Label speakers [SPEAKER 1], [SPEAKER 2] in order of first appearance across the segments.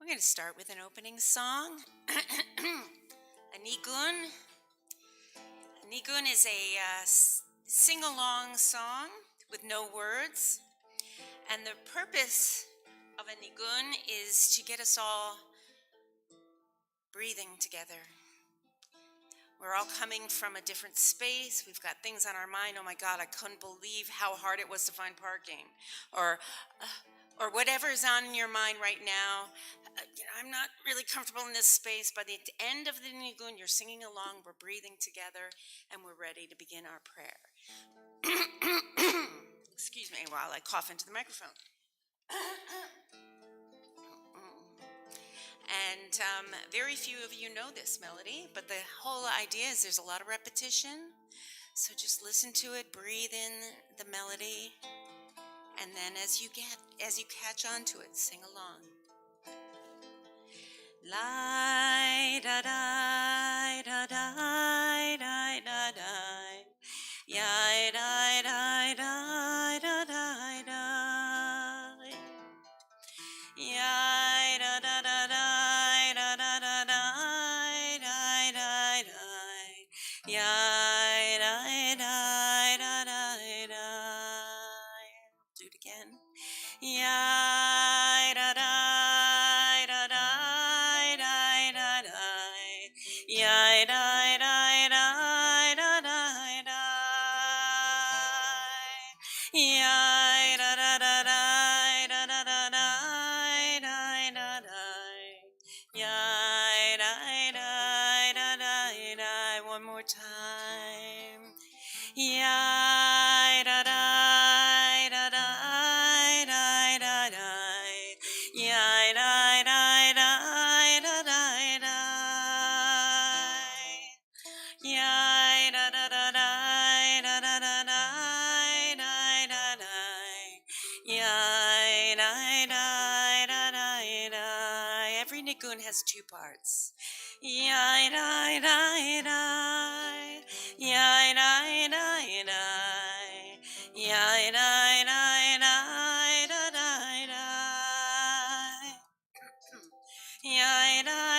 [SPEAKER 1] We're going to start with an opening song. A nigun. A nigun is a sing-along song with no words. And the purpose of a nigun is to get us all breathing together. We're all coming from a different space. We've got things on our mind. Oh my God, I couldn't believe how hard it was to find parking. Or whatever's on your mind right now. I'm not really comfortable in this space. By the end of the nigun, you're singing along, we're breathing together, and we're ready to begin our prayer. Excuse me while I cough into the microphone. And very few of you know this melody, but the whole idea is there's a lot of repetition. So just listen to it, breathe in the melody, and then as you catch on to it, sing along. La da da da da da da da, ya da da da da da da, ya da da da da da da da da da da, ya da da da da da. Do it again. Ya da da. Ya da da da da da da. Ya da da da da da da da da da da. Ya da da da da da. One more time. Ya da da da da da da da. Ya da da da da da da. Ya da da da da da da da da da da. Ya da da da da da. Every nigun has two parts. Ya da da da. Ya da da da. Ya da da da da da. Ya da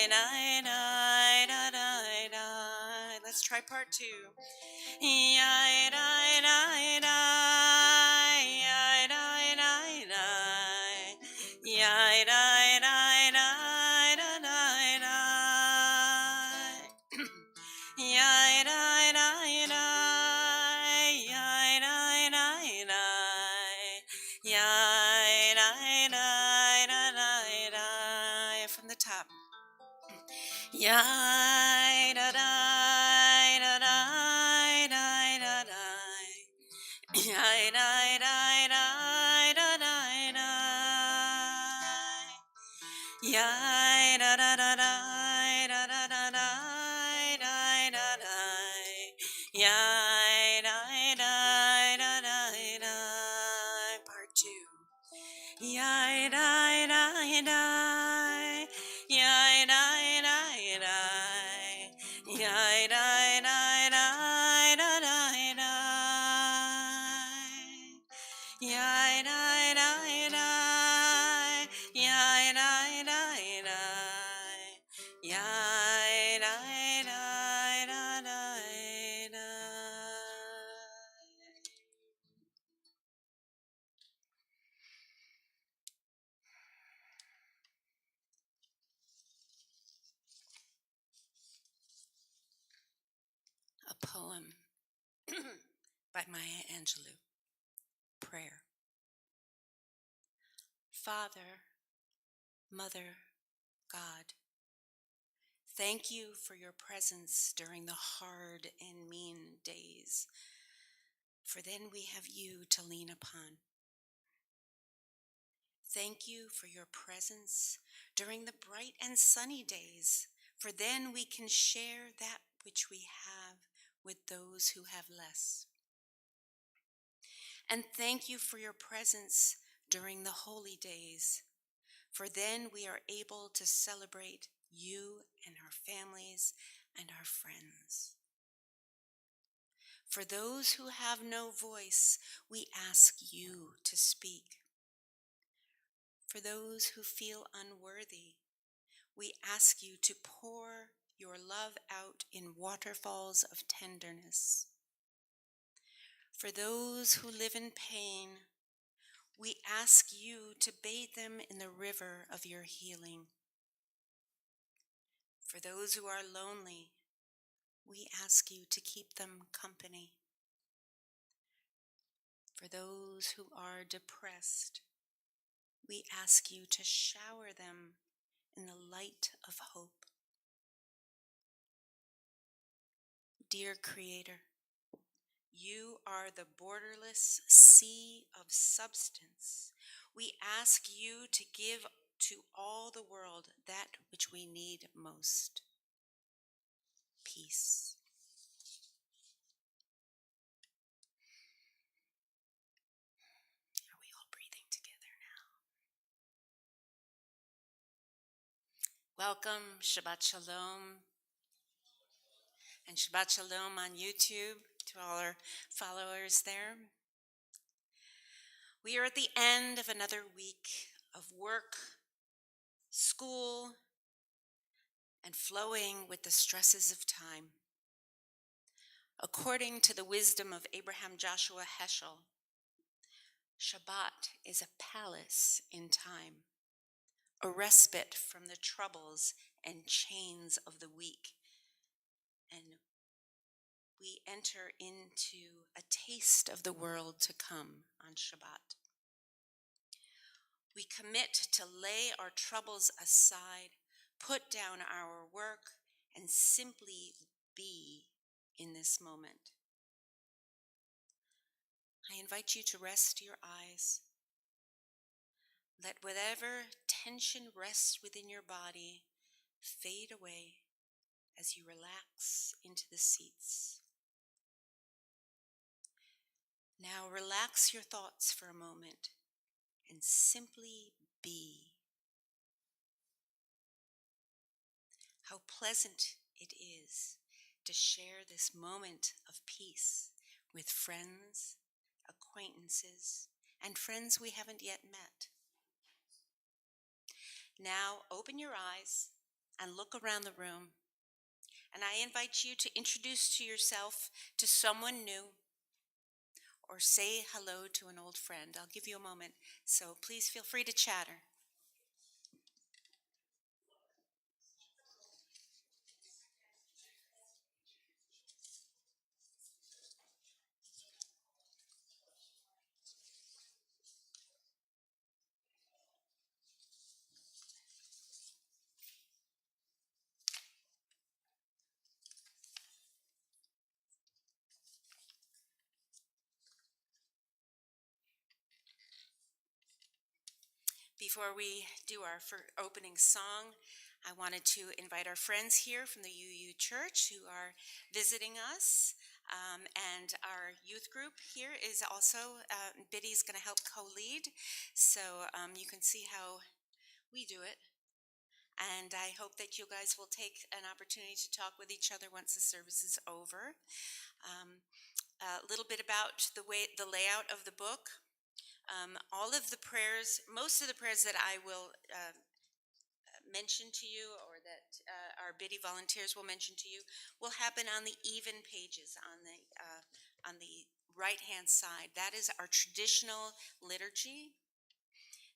[SPEAKER 1] da da. Let's try part two. From the top. Ya da da da da da da da. Ya da da da da da da. Ya da da da da da da da da da da. Ya da da da da da. Part two. Ya da da da. Ya da da da. Ya da da da da da da. Ya da da da. Ya da da da. Ya da da da da da. A poem by Maya Angelou. Prayer. Father, Mother, God, thank you for your presence during the hard and mean days, for then we have you to lean upon. Thank you for your presence during the bright and sunny days, for then we can share that which we have with those who have less. And thank you for your presence during the holy days, for then we are able to celebrate you and our families and our friends. For those who have no voice, we ask you to speak. For those who feel unworthy, we ask you to pour your love out in waterfalls of tenderness. For those who live in pain, we ask you to bathe them in the river of your healing. For those who are lonely, we ask you to keep them company. For those who are depressed, we ask you to shower them in the light of hope. Dear Creator, you are the borderless sea of substance. We ask you to give to all the world that which we need most: peace. Are we all breathing together now? Welcome, Shabbat Shalom, and Shabbat Shalom on YouTube to all our followers there. We are at the end of another week of work, school, and flowing with the stresses of time. According to the wisdom of Abraham Joshua Heschel, Shabbat is a palace in time, a respite from the troubles and chains of the week. And we enter into a taste of the world to come on Shabbat. We commit to lay our troubles aside, put down our work, and simply be in this moment. I invite you to rest your eyes. Let whatever tension rests within your body fade away as you relax into the seats. Now relax your thoughts for a moment and simply be. How pleasant it is to share this moment of peace with friends, acquaintances, and friends we haven't yet met. Now open your eyes and look around the room, and I invite you to introduce to yourself to someone new or say hello to an old friend. I'll give you a moment, so please feel free to chatter. Before we do our opening song, I wanted to invite our friends here from the UU Church who are visiting us. And our youth group here is also, Biddy's going to help co-lead. So you can see how we do it. And I hope that you guys will take an opportunity to talk with each other once the service is over. A little bit about the layout of the book. All of the prayers, most of the prayers that I will mention to you, or that our Biddy volunteers will mention to you, will happen on the even pages on the right-hand side. That is our traditional liturgy.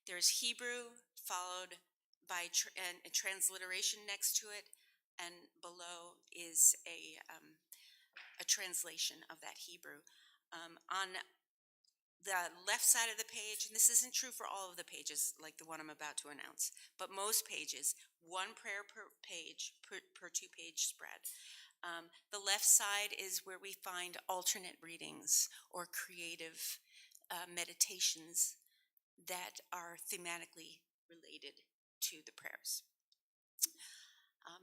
[SPEAKER 1] There's Hebrew followed by a transliteration next to it, and below is a translation of that Hebrew. On the left side of the page, and this isn't true for all of the pages like the one I'm about to announce, but most pages, one prayer per page, per two-page spread. The left side is where we find alternate readings or creative meditations that are thematically related to the prayers.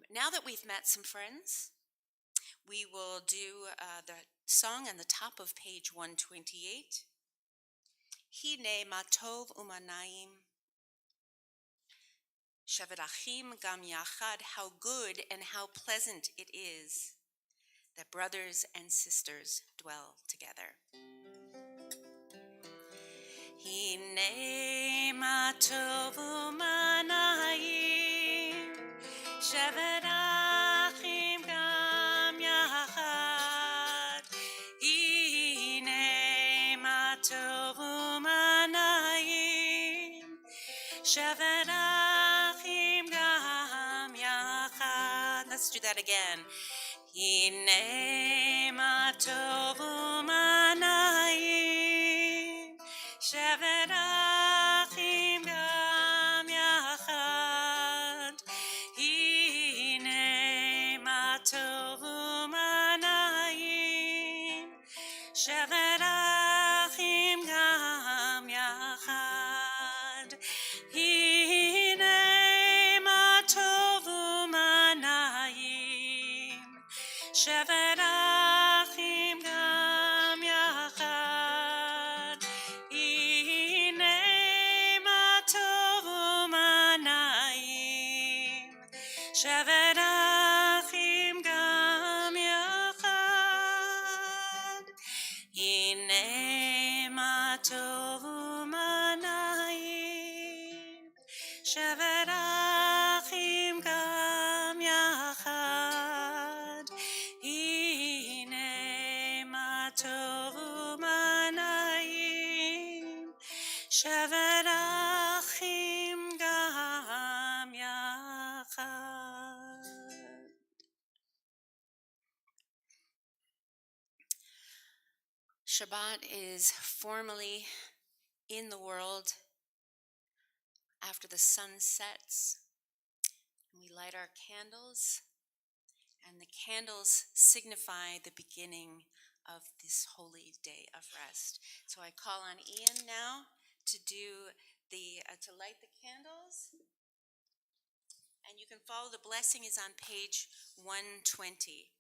[SPEAKER 1] Now that we've met some friends, we will do the song on the top of page 128. Hine matov umanayim, Shevet Achim gam yachad, how good and how pleasant it is that brothers and sisters dwell together. Hine ma tovu manayim shevet achim gam yachad. Hine ma tovu manayim shevet achim gam yachad. Let's do that again. Hine ma tovu manayim shevet achim gam yachad. Hine ma tovu manayim shevet achim gam yachad. Hine ma tovu manayim shevet achim gam yachad. Hine ma tovu manayim shevet achim gam yachad. Hine ma tovu manayim shevet achim gam yachad. Hine ma tovu manayim shevet achim gam yachad. Shabbat is formally in the world after the sun sets. We light our candles, and the candles signify the beginning of this holy day of rest. So I call on Ian now to do to light the candles, and you can follow. The blessing is on page 120.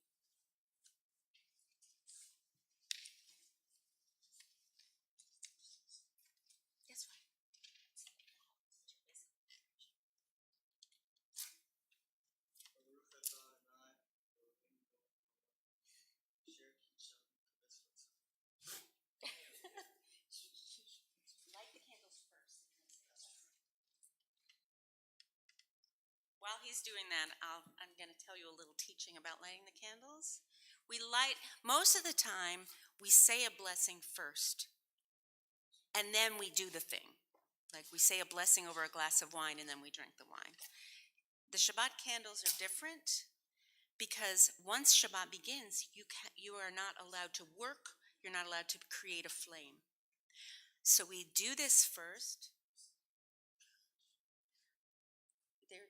[SPEAKER 1] That's right. Light the candles first. While he's doing that, I'm going to tell you a little teaching about lighting the candles. Most of the time, we say a blessing first, and then we do the thing. Like we say a blessing over a glass of wine, and then we drink the wine. The Shabbat candles are different because once Shabbat begins, you are not allowed to work, you're not allowed to create a flame. So we do this first. It's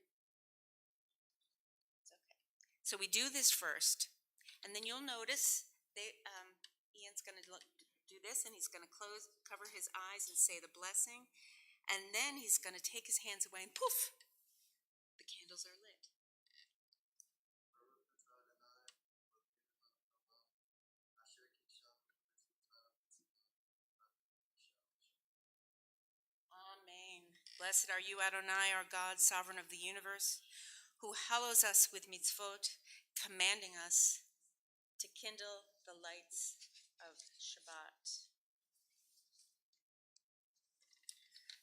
[SPEAKER 1] okay. So we do this first, and then you'll notice Ian's going to do this, and he's going to cover his eyes and say the blessing, and then he's going to take his hands away, and poof, the candles are lit. Amen. Blessed are you, Adonai, our God, sovereign of the universe, who hallows us with mitzvot, commanding us to kindle the lights of Shabbat.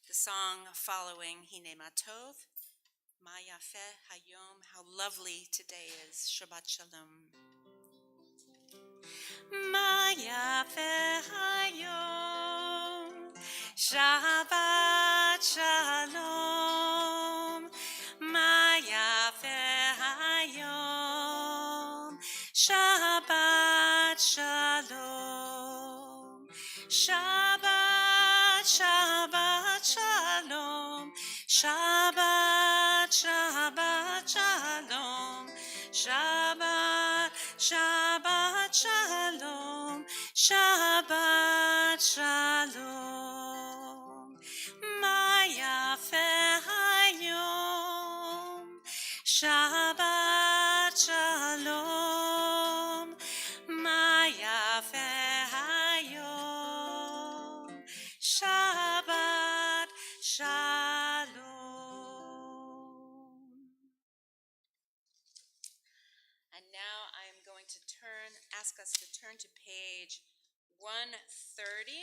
[SPEAKER 1] The song following, Hine ma tov, ma yafeh hayom, how lovely today is, Shabbat Shalom. Ma yafeh hayom, Shabbat Shalom. Ma yafeh hayom, Shabbat Shalom. Shabbat, Shabbat Shalom. Shabbat, Shabbat Shalom. Shabbat, Shabbat Shalom. Shabbat Shalom. Ma yafeh hayom, Shabbat Shalom. Ma yafeh hayom, Shabbat Shalom. And now I am going going to ask us to turn to page 130.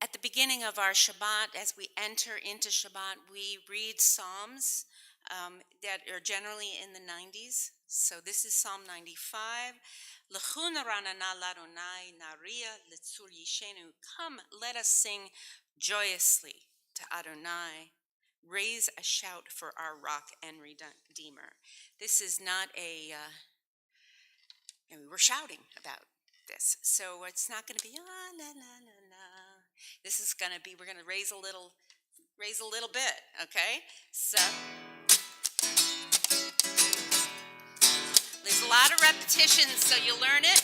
[SPEAKER 1] At the beginning of our Shabbat, as we enter into Shabbat, we read Psalms that are generally in the 90s. So this is Psalm 95. Come, let us sing joyously to Adonai. Raise a shout for our rock and redeemer. This is not we're shouting about this. So it's not going to be, la, la, la, la. This is going to be, we're going to raise a little bit, okay? So there's a lot of repetitions, so you learn it.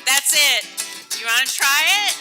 [SPEAKER 1] That's it. You want to try it?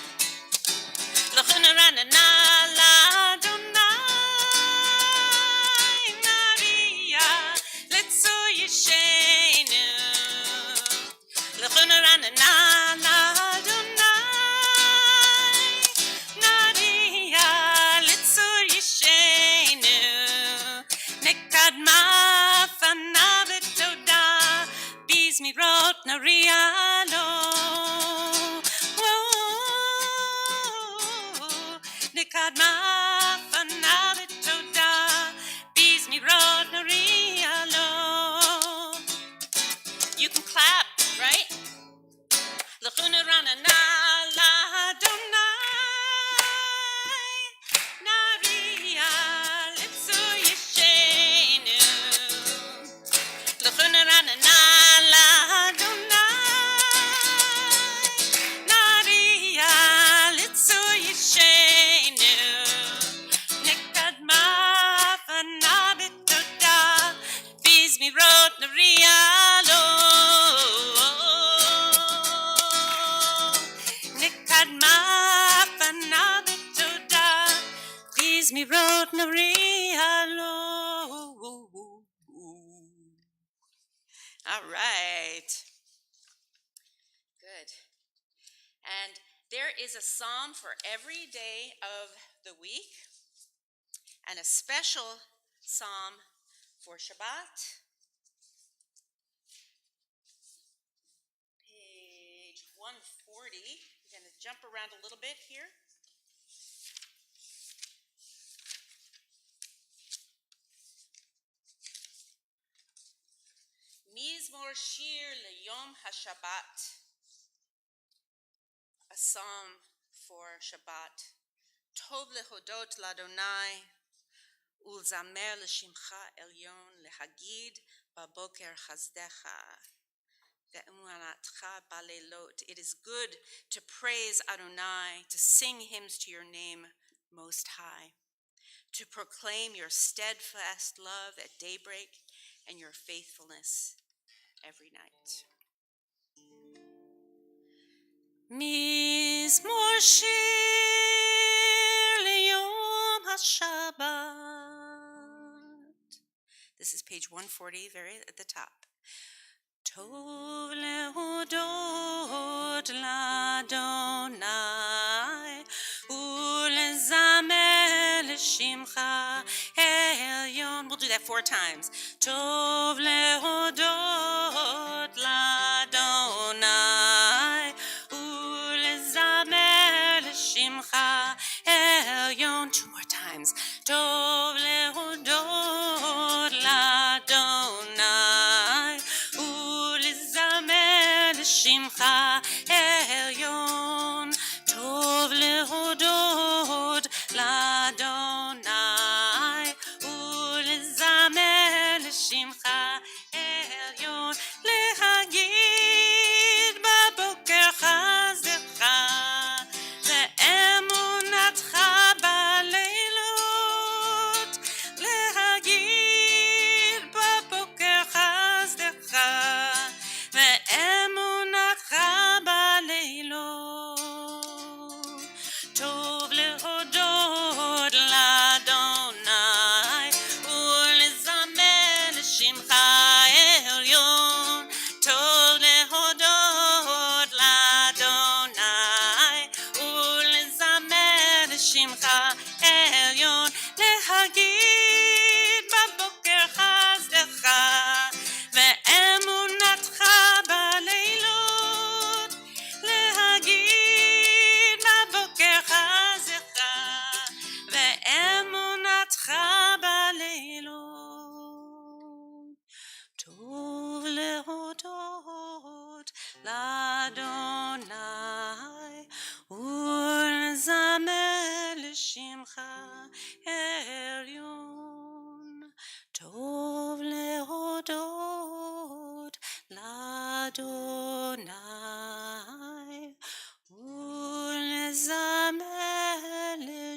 [SPEAKER 1] You can clap, right? All right. Good. And there is a psalm for every day of the week and a special psalm for Shabbat. Page 140. We're going to jump around a little bit here. Mizmor Shir LeYom HaShabbat, a psalm for Shabbat. Tov lehodot l'Adonai, ulzamer l'shimcha elyon lehagid baboker chazdecha ve'umanatcha balelot. It is good to praise Adonai, to sing hymns to your name, Most High, to proclaim your steadfast love at daybreak and your faithfulness every night. Mizmor Shir LeYom HaShabbat. This is page 140, very at the top. Tov lehodot l'Adonai ulezamer l'shimcha elyon. We'll do that 4 times. Tov lehodot l'Adonai ulezamer l'shimcha elyon. 2 more times. Tov lehodot l'Adonai ulezamer l'shimcha elyon. Tov lehodot l'Adonai ulezamer l'shimcha elyon. Lehagid baboker chazdecha ve'emunatcha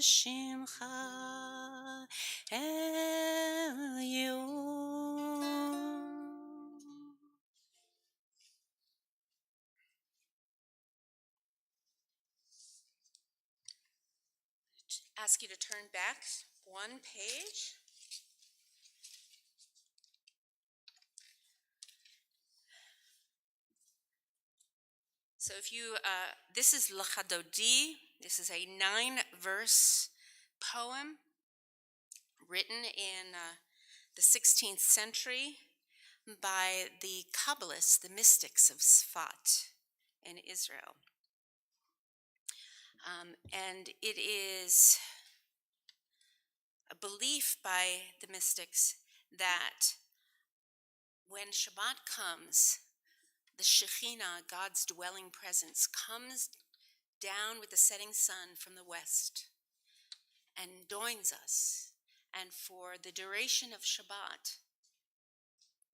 [SPEAKER 1] בשמך עליון. Ask you to turn back one page. So if you, this is L'Chadodi. This is a 9-verse poem written in the 16th century by the Kabbalists, the mystics of Sfat in Israel. And it is a belief by the mystics that when Shabbat comes, the Shekhinah, God's dwelling presence, comes down with the setting sun from the west and joins us. And for the duration of Shabbat,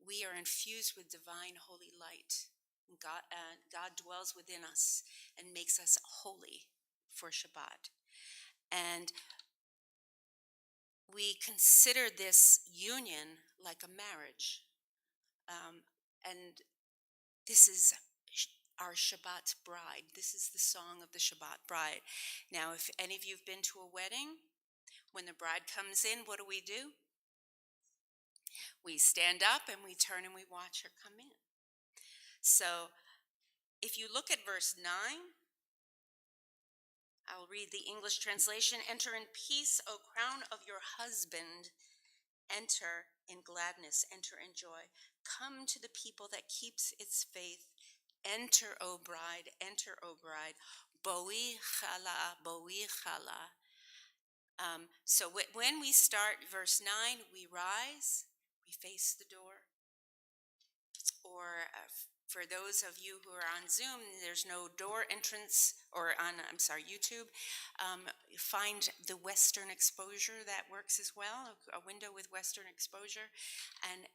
[SPEAKER 1] we are infused with divine holy light. God dwells within us and makes us holy for Shabbat. And we consider this union like a marriage. And this is our Shabbat bride. This is the song of the Shabbat bride. Now, if any of you have been to a wedding, when the bride comes in, what do? We stand up and we turn and we watch her come in. So if you look at verse 9, I'll read the English translation. Enter in peace, O crown of your husband. Enter in gladness, enter in joy. Come to the people that keeps its faith. Enter, O bride, enter, O bride. Boi chala, boi chala. So when we start verse 9, we rise, we face the door. Or for those of you who are on Zoom, there's no door entrance, or on, YouTube. Find the Western exposure that works as well, a window with Western exposure. And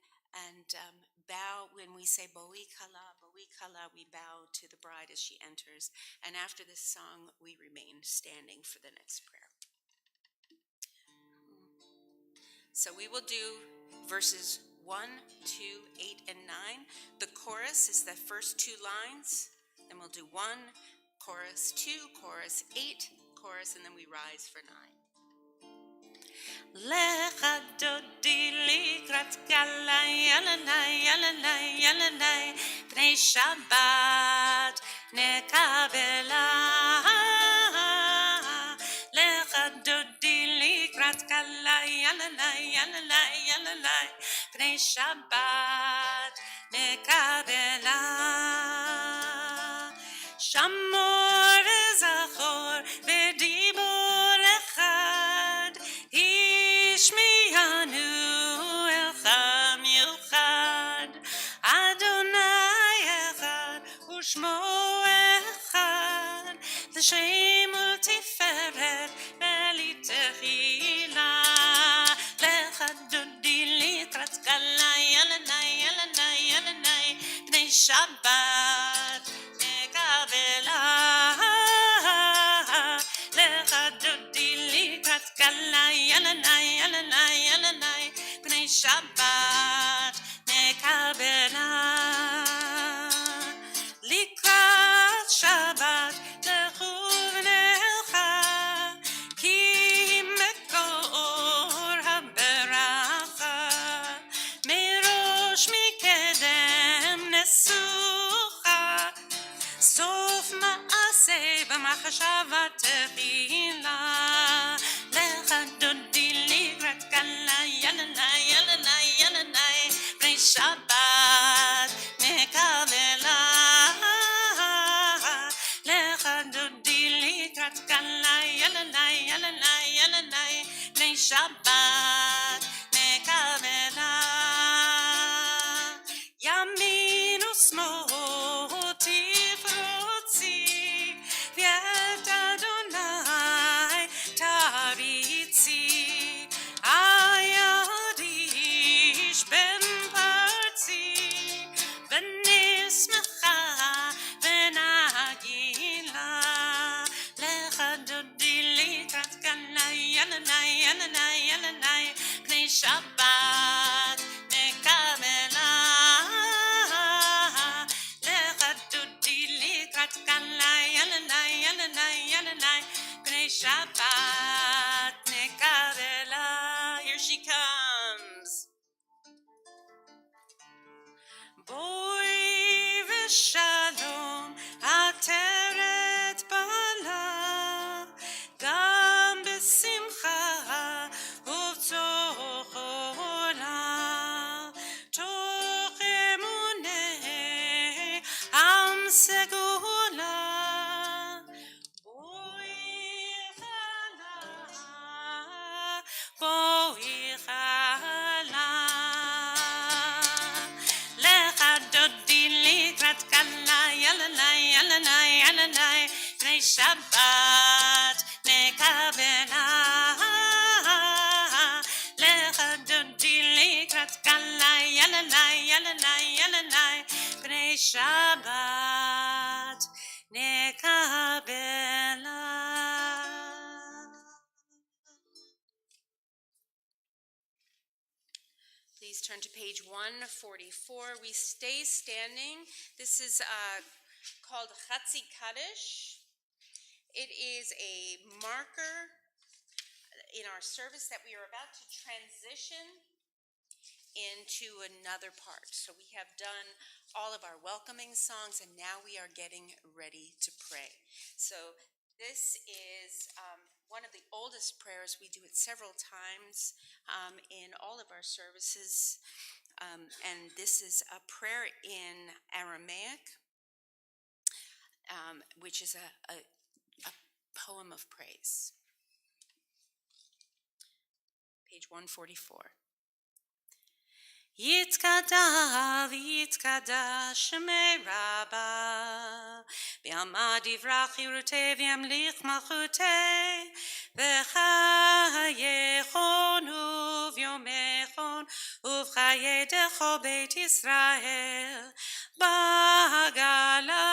[SPEAKER 1] bow when we say boi kala, we bow to the bride as she enters. And after this song, we remain standing for the next prayer. So we will do verses 1, 2, 8, and 9. The chorus is the first 2 lines. Then we'll do 1, chorus 2, chorus 8, chorus, and then we rise for 9. Lecha dodi likrat galai yalanai yalanai yalanai bnei Shabbat nekabela. Lecha dodi likrat galai yalanai yalanai yalanai bnei Shabbat nekabela. Shamor zachor v'dibor echad Ishmiyanu elcham yuchad Adonai echad u'shmo echad L'shem u'tiferet v'litechila Lechad dodi likrat galai yalanai yalanai yalanai bnei Shabbat nekabela Lechad dodi likrat galai yalanai yalanai yalanai bnei Shabbat nekabela Likrat Shabbat lechu v'nelcha ki mekor haberacha merosh mikedem nesucha sof ma'aseh b'machshava techila lecha dodi likrat galai yalanai yalanai yalanai bnei Shabbat nekabela lecha dodi likrat galai yalanai yalanai yalanai bnei Shabbat nekabela yamin u'smol tifrotzi v'yad Adonai taritzi ayadish ben partzi v'nismecha v'nagila lecha dodi likrat galai Elenai, Bnei Shabbat, Kabbalat, Lechadudi Likrat Kalai, Elenai, Bnei Shabbat, Kabbalat. Here she comes. Boi v'shalom ateret bala gam b'simcha uv'toch olam toch emunei am segula boi chala Elenai, Bnei Shabbat, Kabbalat, Lechadodi Likrat Kalai, Elenai, Bnei Shabbat, Kabbalat. Please turn to page 144. We stay standing. This is called Chatzi Kaddish. It is a marker in our service that we are about to transition into another part. So we have done all of our welcoming songs, and now we are getting ready to pray. So this is one of the oldest prayers. We do it several times in all of our services, and this is a prayer in Aramaic, which is a poem of praise. Page 144. Yitkada Shemei Rabba B'yama divrach yirutei v'yamlich malchutei v'chayechon uv'yomechon uv'chayedecho Beit Yisrael Bagala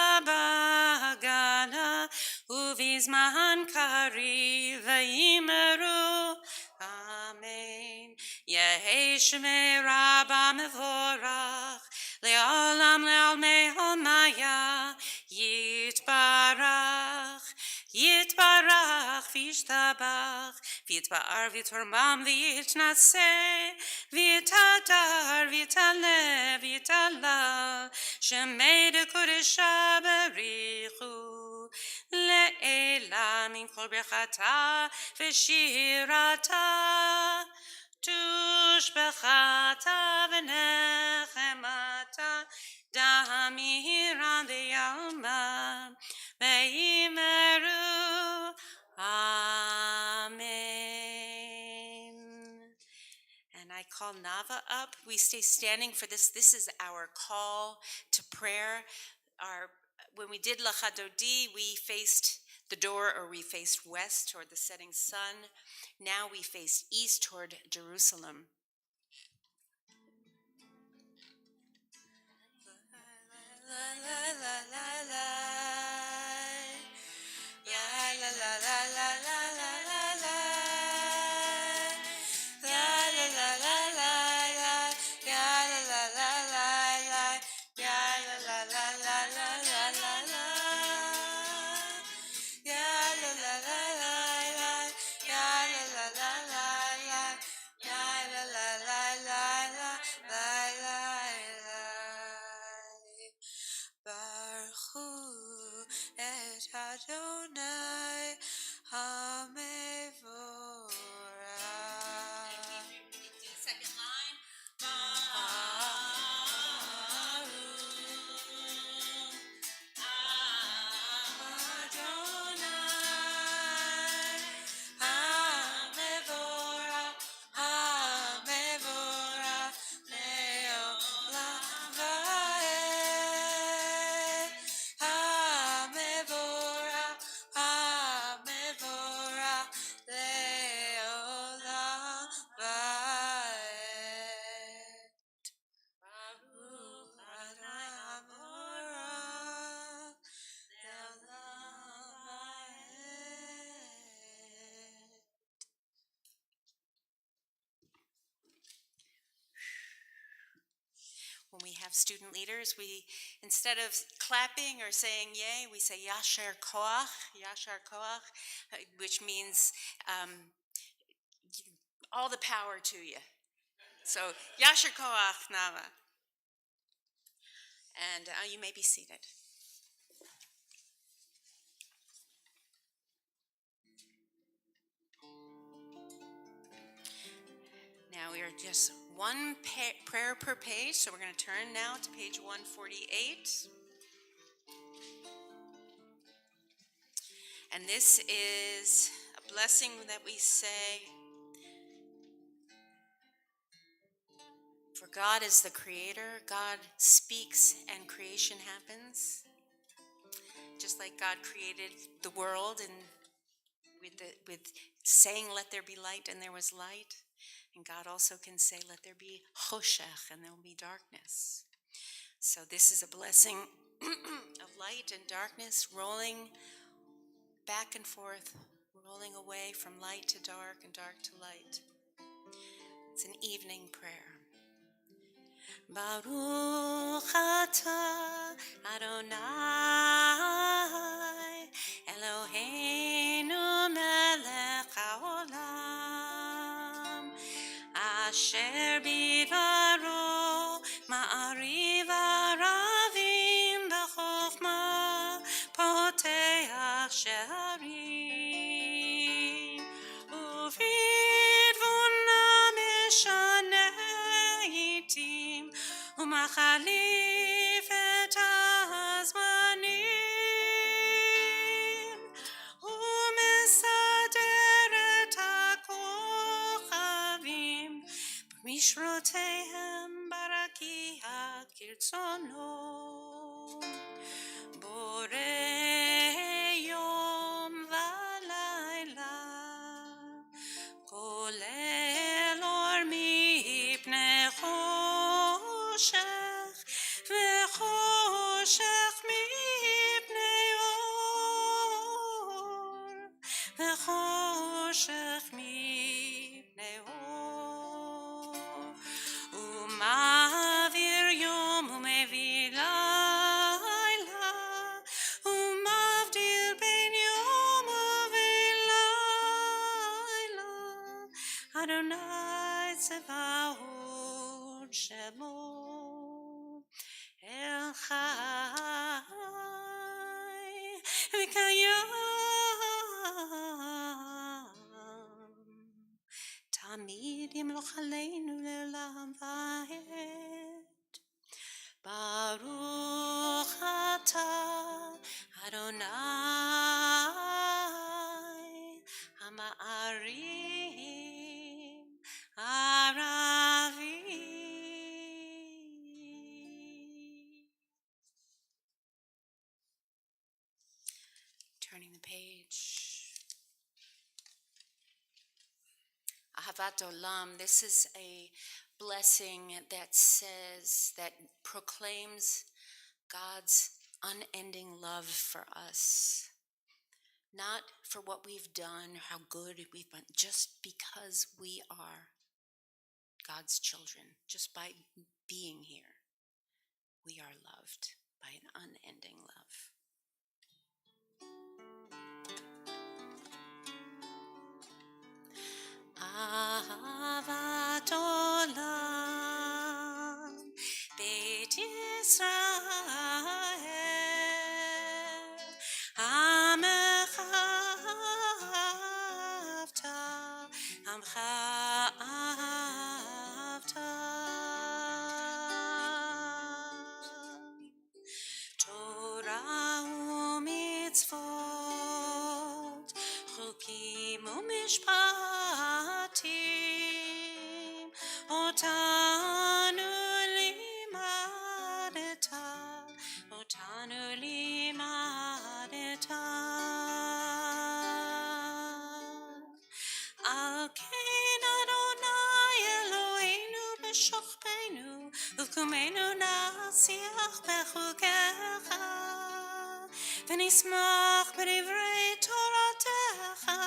[SPEAKER 1] uv'izman kari v'yimeru Amen. Yehei Shemei Rabba Mevorach Le'olam Le'almei Almaya Yitbarach V'yishtabach V'yitba'ar V'yitormam V'yitnaseh V'yitadar V'yitaleh V'yitalal Shemei Dekodesha Berichu Le'ela Min Kol Brechata V'shirata Tushbechata V'nechemata Damiran V'yalma Ve'imeru Amen. And I call Nava up. We stay standing for this. This is our call to prayer. When we did Lachadodi, we faced the door, or we faced west toward the setting sun. Now we face east toward Jerusalem. Adonai Hamevorah. Second line. have student leaders, we, instead of clapping or saying yay, we say yasher koach, which means all the power to you. So yasher koach, Nava. And you may be seated. Now we are just one prayer per page, so we're going to turn now to page 148. And this is a blessing that we say, for God is the creator, God speaks and creation happens. Just like God created the world and with saying let there be light, and there was light. And God also can say let there be choshech, and there will be darkness. So this is a blessing of light and darkness rolling back and forth, rolling away from light to dark and dark to light. It's an evening prayer. Baruch atah Adonai Eloheinu melech haolam asher bidvaro ma'ariv aravim b'chokhmah poteach she'arim uvidvuna mishaneh itim ומחליף את הזמנים ומסדר את הכוכבים במשרותיהם ברקיע כרצונו בורא יום ולילה כולל אור מפני חושך וחושך מפני אור וחושך מפני אור ומעביר יום ומביא לילה ומבדיל בין יום ובין לילה אדוני צבאות שמו אל חי וקיים תמיד ימלוך עלינו לעולם ועד. ברוך אתה אדוני המערים ערבים. Turning the page. Ahavat Olam, this is a blessing that says, that proclaims God's unending love for us. Not for what we've done, how good we've been, just because we are God's children. Just by being here, we are loved by an unending love. Ahavat Olam, Beit Yisrael, Amecha Avta, Amcha Avta. Torah u'mitzvot, chukim u'mishpatim, otanu limadeta, otanu limadeta. Al kein Adonai Eloheinu b'shochbeinu, uvkumenu nasiach bechukecha, v'nismach b'divrei toratecha,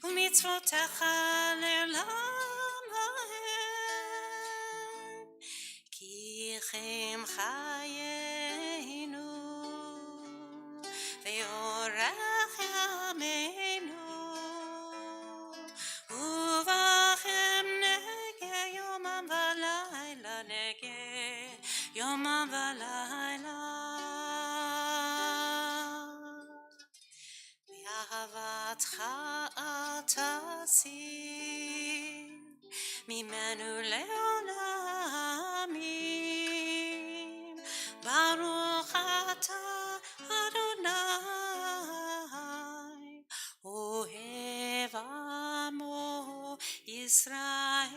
[SPEAKER 1] u'mitzvotecha le'olam ha'ed. Ki V'chim chayenu v'yorech yameinu uvachem nege yomam v'layla nege yomam v'layla v'ahavatcha atasir mimenu leolamim Baruch atah Adonai Ohev Amo Yisrael.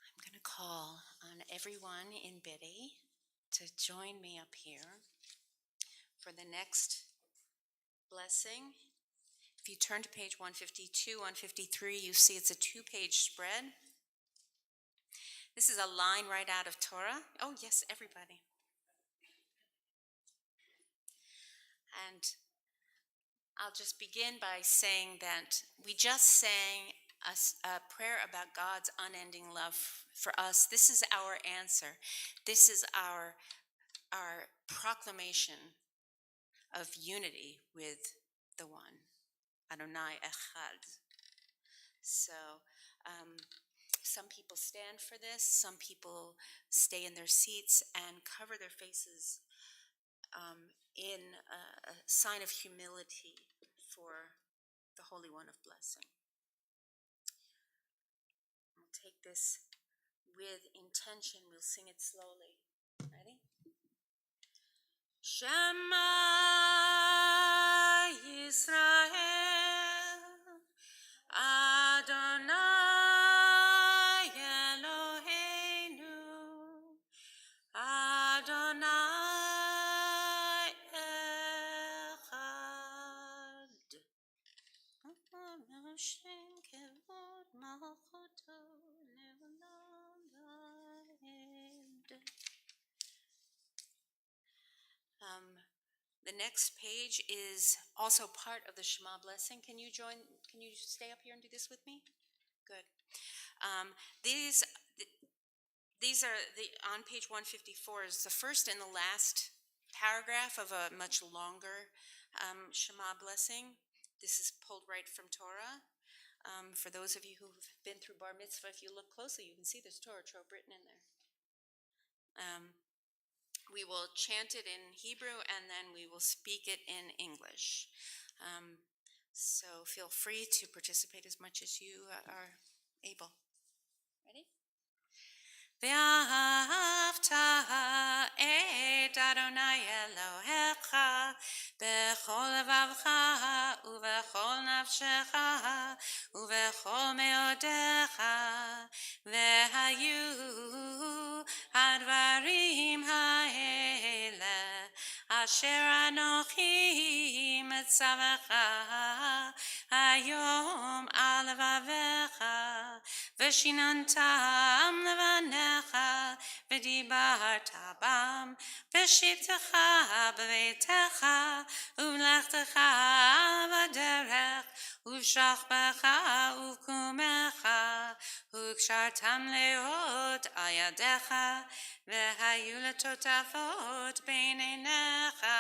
[SPEAKER 1] I'm going to call on everyone in Biddy to join me up here for the next blessing. If you turn to page 152, 153, you see it's a 2-page spread. This is a line right out of Torah. Oh, yes, everybody. And I'll just begin by saying that we just sang a prayer about God's unending love for us. This is our answer. This is our proclamation of unity with the One, Adonai Echad. So some people stand for this. Some people stay in their seats and cover their faces in a sign of humility for the Holy One of Blessing. We'll take this with intention. We'll sing it slowly. Ready? Shema Yisrael Adonai Eloheinu Adonai Echad Hashem Kevod Malchuto Leolam Vaed. The next page is also part of the Shema blessing. Can you stay up here and do this with me? Good. These are on page 154 is the first and the last paragraph of a much longer Shema blessing. This is pulled right from Torah. For those of you who've been through Bar Mitzvah, if you look closely, you can see there's Torah trope written in there. We will chant it in Hebrew and then we will speak it in English. So feel free to participate as much as you are able. Ready? Ve'ahavta et Adonai Elohecha bechol levavcha uvechol nafshecha uvechol meodecha ve'hayu advarim ha'ele asher anochi metzavecha hayom al levavecha v'shinantam levanecha v'dibarta bam v'shivtecha b'veitecha u'lechtecha b'derech u'shachbecha u'kumecha u'kshartam leot al yadecha v'hayu letotafot bein einecha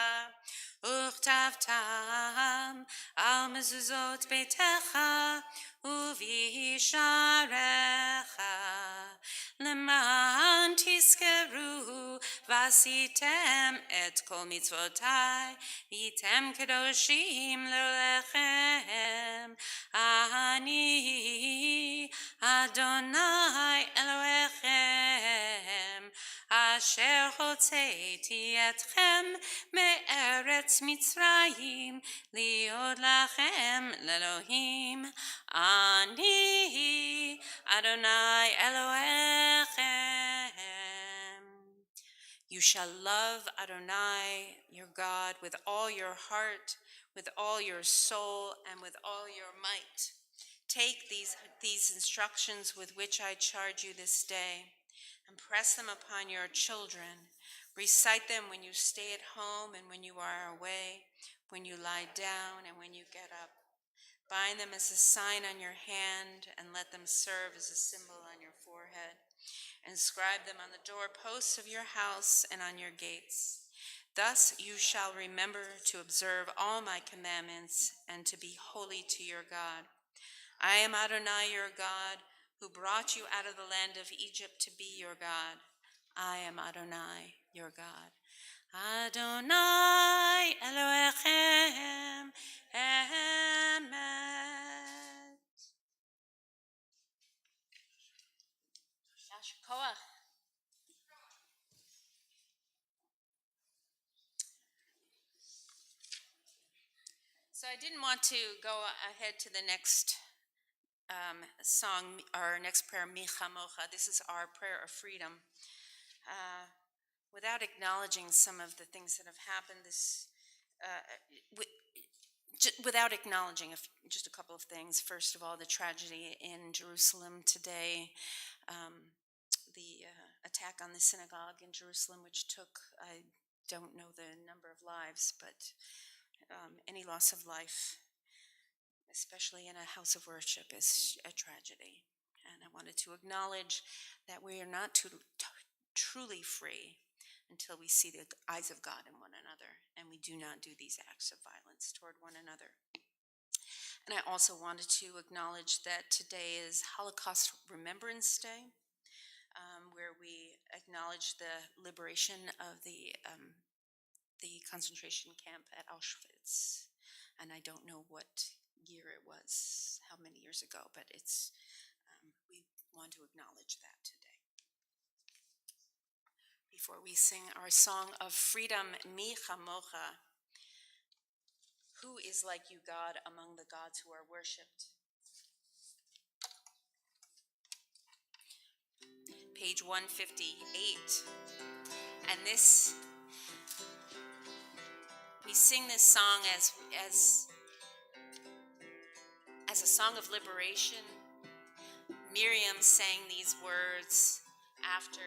[SPEAKER 1] וכתבתם על מזוזות ביתך ובשעריך למען תזכרו ועשיתם את כל מצוותיי והייתם קדושים לאלוהיכם אני אדוני אלוהיכם אשר הוצאתי אתכם מארץ מצרים להיות לכם לאלוהים אני אדוני אלוהיכם. You shall love Adonai your God with all your heart, with all your soul, and with all your might. Take these instructions with which I charge you this day and press them upon your children. Recite them when you stay at home and when you are away, when you lie down and when you get up. Bind them as a sign on your hand and let them serve as a symbol on your forehead. Inscribe them on the doorposts of your house and on your gates. Thus you shall remember to observe all my commandments and to be holy to your God. I am Adonai your God, who brought you out of the land of Egypt to be your God. I am Adonai your God. Adonai Elohechem Emet. Yasher Koach. So I didn't want to go ahead to the next song, our next prayer, Mi Chamocha. This is our prayer of freedom. Without acknowledging some of the things that have happened without acknowledging just a couple of things. First of all, the tragedy in Jerusalem today, the attack on the synagogue in Jerusalem, which took, I don't know the number of lives, but any loss of life, especially in a house of worship, is a tragedy. And I wanted to acknowledge that we are not truly free until we see the eyes of God in one another, and we do not do these acts of violence toward one another. And I also wanted to acknowledge that today is Holocaust Remembrance Day, where we acknowledge the liberation of the concentration camp at Auschwitz. And I don't know what year it was, how many years ago, but it's we want to acknowledge that today. Before we sing our song of freedom, Mi Chamocha, who is like you, God, among the gods who are worshipped? Page 158. And we sing this song as a song of liberation. Miriam sang these words after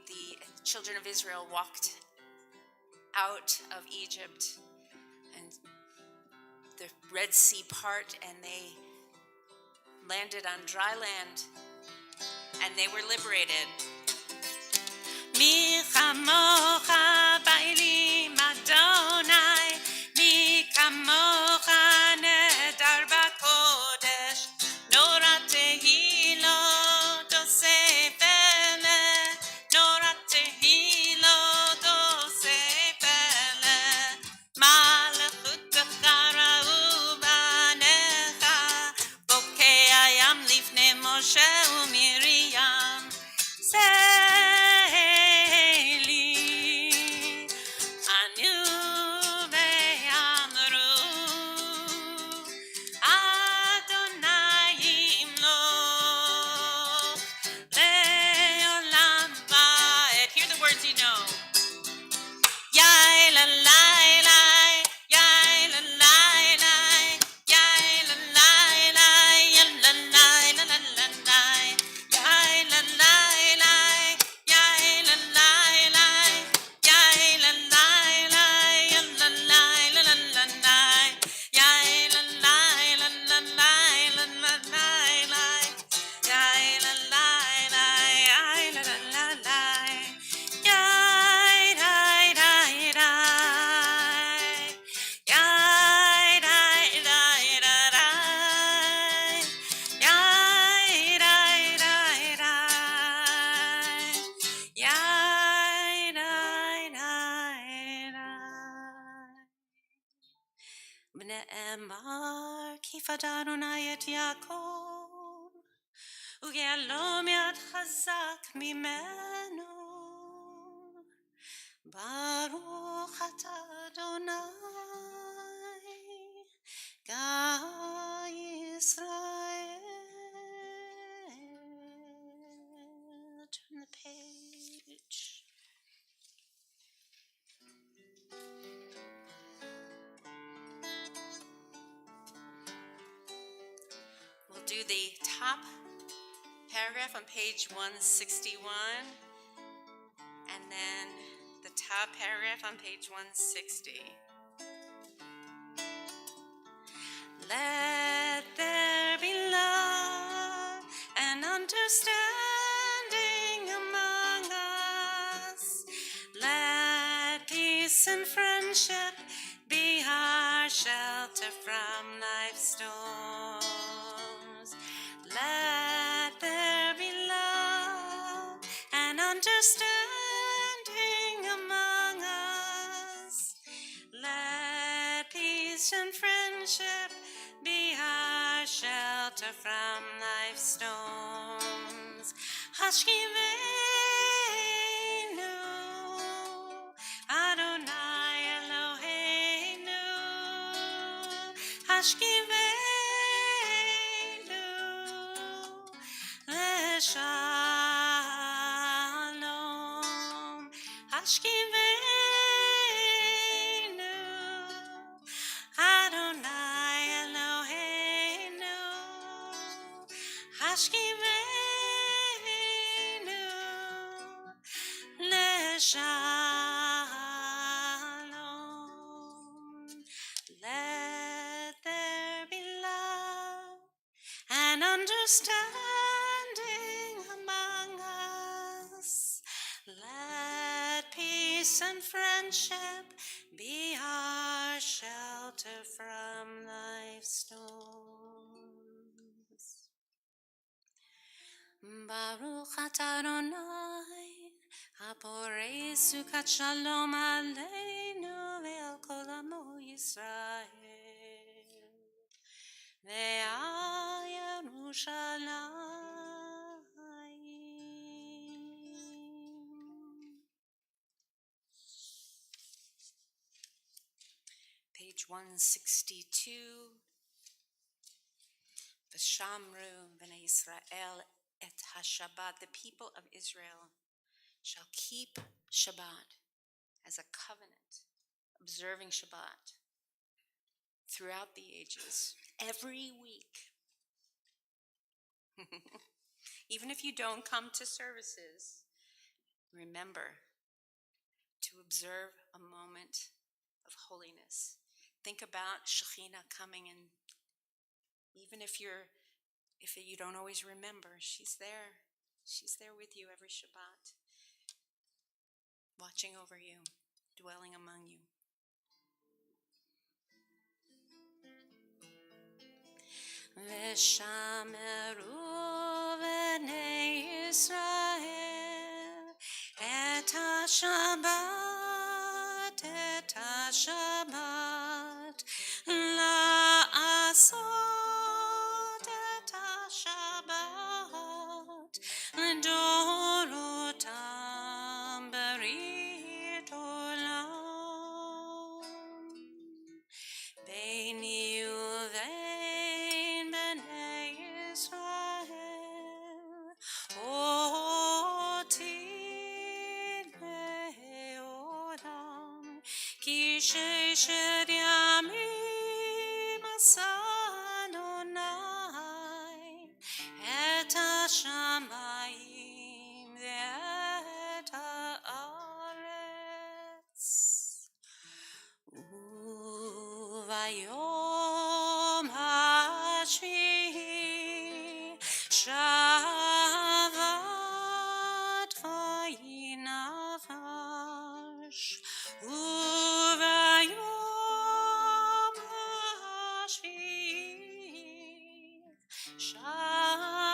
[SPEAKER 1] the children of Israel walked out of Egypt, and the Red Sea part, and they landed on dry land, and they were liberated. Mi chamocha ba'elim Adonai, mi kamocha nedar b'kodesh, nora tehilot oseh pele, nora tehilot oseh pele, malchutecha ra'u banecha, bokei hayam lifnei Moshe u'Miriam. Hear the words you know. Yai la lai lai, yai la lai lai, yai la lai lai, ya la lai la la la lai, yai la lai lai, yai la lai lai, yai la lai lai, ya la lai la la la lai, yai la lai la la lai la la lai lai, yai la lai lai, yai la la la lai. B'ne'emar ki fadarunai et Yaakov u'ge'alom yad chazak mimenu. Baruch atah Adonai, Ga Yisrael. Turn the page. We'll do the top paragraph on page 161, and then the top paragraph on page 160. Let there be love and understanding among us. Let peace and friendship be our shelter from life's storms. Let there be love and understanding among us. Let peace and friendship be our shelter from life's storms. Hashkiveinu, Adonai Eloheinu. Hashkiveinu, Leshalom. Hashkiveinu, Adonai Eloheinu. Hashkiveinu, Leshalom. Let there be love and understanding among us. Let peace and friendship be our shelter from life's storms. Baruch atah Adonai, haporei sukat shalom aleinu ve'al kol amo Yisrael ve'al Yerushalayim. Page 162. V'shamru b'nei Yisrael et ha-Shabbat. The people of Israel shall keep Shabbat as a covenant, observing Shabbat throughout the ages, every week. Even if you don't come to services, remember to observe a moment of holiness. Think about Shekhinah coming, and even if you don't always remember, she's there. She's there with you every Shabbat, watching over you, dwelling among you. V'shameru b'nei Yisrael et ha-Shabbat, la'asot et ha-Shabbat, dorotam berit olam. Beini uvein b'nei Yisrael, oti le'olam, ki sheishet yamim asa Adonai et hashamayim ve'et haaretz. Uvayom hashvi'i Shabbat vayinavash. Uvayom hashvi'i Shabbat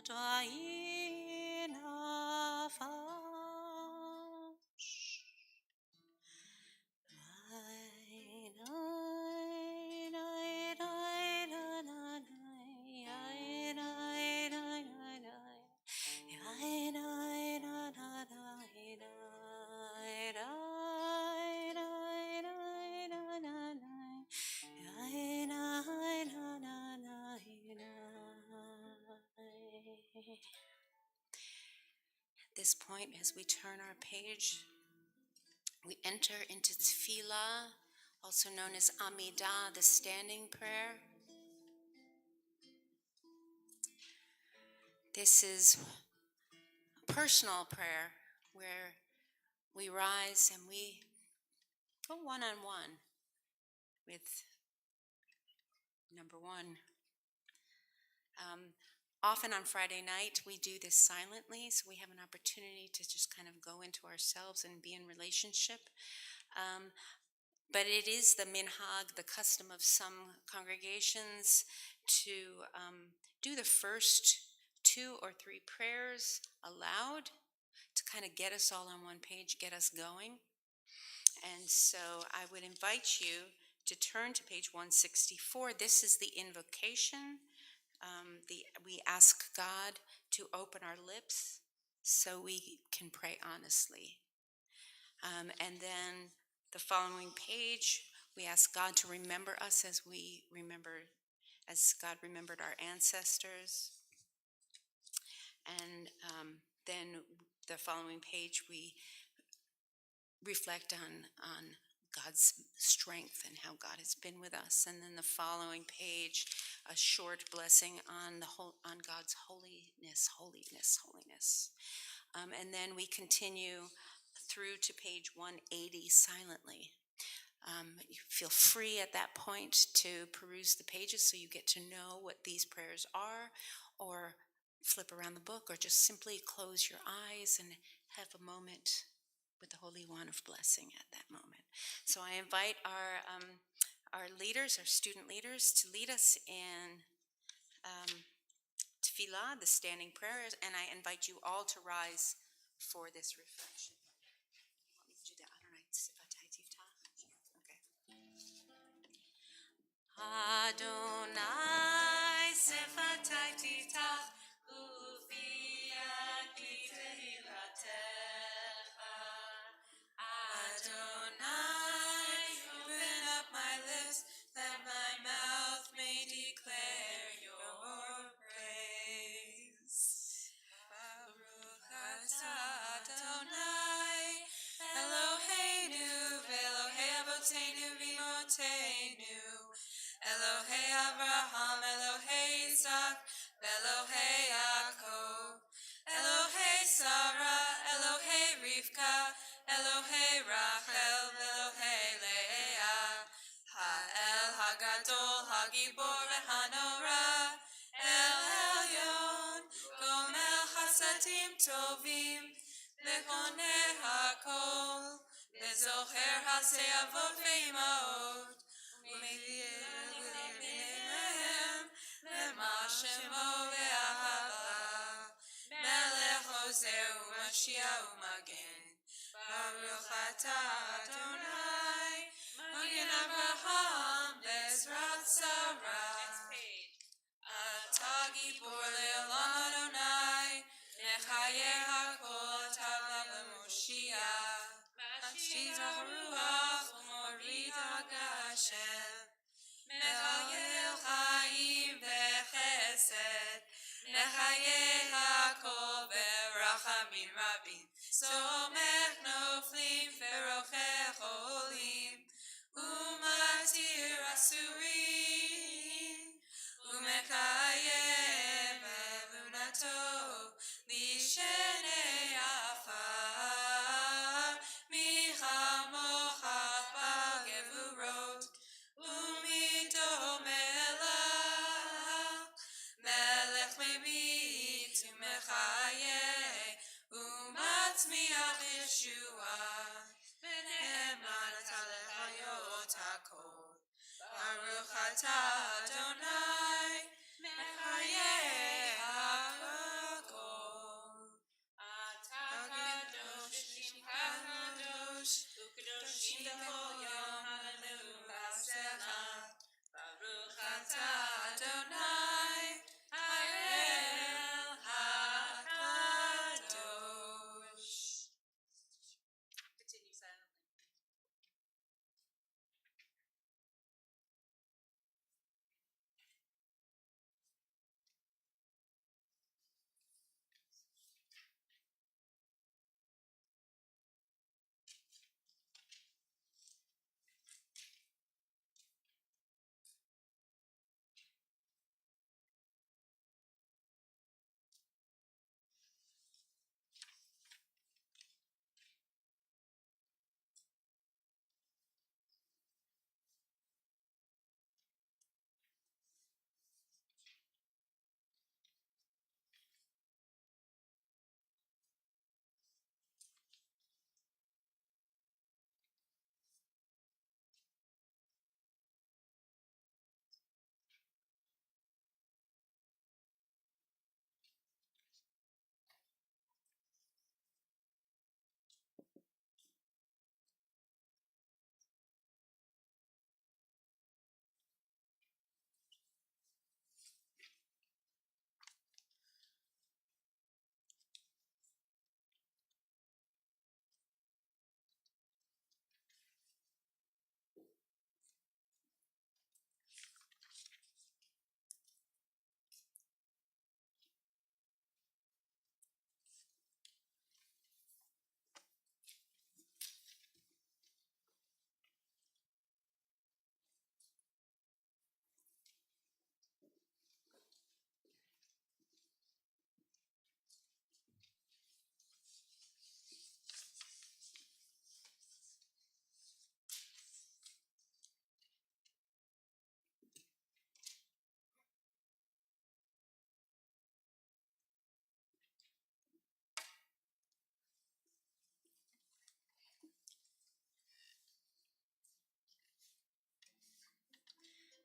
[SPEAKER 1] vayinavash. At this point, as we turn our page, we enter into Tefillah, also known as Amidah, the standing prayer. This is a personal prayer where we rise and we go one-on-one with number one. Often on Friday night, we do this silently, so we have an opportunity to just kind of go into ourselves and be in relationship. But it is the minhag, the custom of some congregations, to do the first 2 or 3 prayers aloud to kind of get us all on one page, get us going. And so I would invite you to turn to page 164. This is the invocation. We ask God to open our lips so we can pray honestly. And then the following page, we ask God to remember us as God remembered our ancestors. And then the following page, we reflect on God's strength and how God has been with us. And then the following page, a short blessing on God's holiness. And then we continue through to page 180 silently. You feel free at that point to peruse the pages so you get to know what these prayers are, or flip around the book, or just simply close your eyes and have a moment with the Holy One of blessing at that moment. So I invite our leaders, our student leaders, to lead us in tefillah, the standing prayers, and I invite you all to rise for this reflection. Want me to do the Adonai Shabbat Tifta? Okay. Adonai Shabbat Tifta, ufiat li tehilatecha. Adonai, open up my lips, that my mouth may declare your praise. Baruch atah Adonai, Eloheinu v'Elohei Avotenu v'Imotenu, Elohei Abraham, Elohei Isaac, Elohei Yaakov, Elohei Sarah, Elohei Rivka, Elohei Rachel, Elohei Leah, Ha'el Hagadol, Hagibor v'Hanora, El Elyon, Gomel Chasadim Tovim, Lechoneh Hakol, Lezocher Haseavot ve'Imaot, U'Meilehem, Lema Shemo ve'Ahava, Melech Hoseh u'Mashiach u'Magen, Baruch atah Adonai, Magen Avraham, Bezrat Sarah. Atah Gibor le'olam Adonai, Nechayeh hakol tava b'Moshiach, Mashiach haruach u'morid hagashem, Mechayeh chayim v'chesed, Nechayeh hakol v'rachamim rabim, Somech noflim v'rocheh cholim, U'matir asurim, U'mekayem emunato lishenei afar, michamocha b'gevurot, u'mito melech, melech memit u'mechayeh, u'matzmiach Yeshua, v'ne'eman atah lehayot hakol. Baruch atah Adonai, mechayeh hakol. Atah kadosh v'shimcha kadosh, u'kadoshim b'chol yom hallelu secha. Baruch atah Adonai, ha'el hakadosh. Continue silently.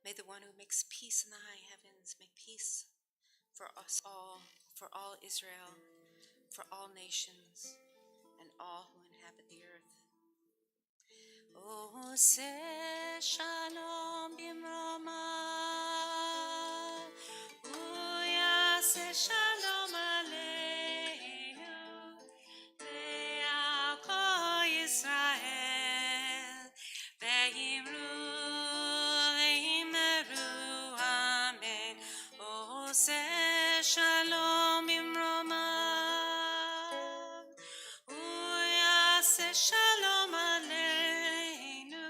[SPEAKER 1] May the one who makes peace in the high heavens make peace for us all, for all Israel, for all nations, and all who inhabit the earth. Ose shalom bimroma, uyase shalom aleinu, le'alko Yisrael, ve'yimru le'imeru amen. Ose shalom bimroma, uyase shalom aleinu,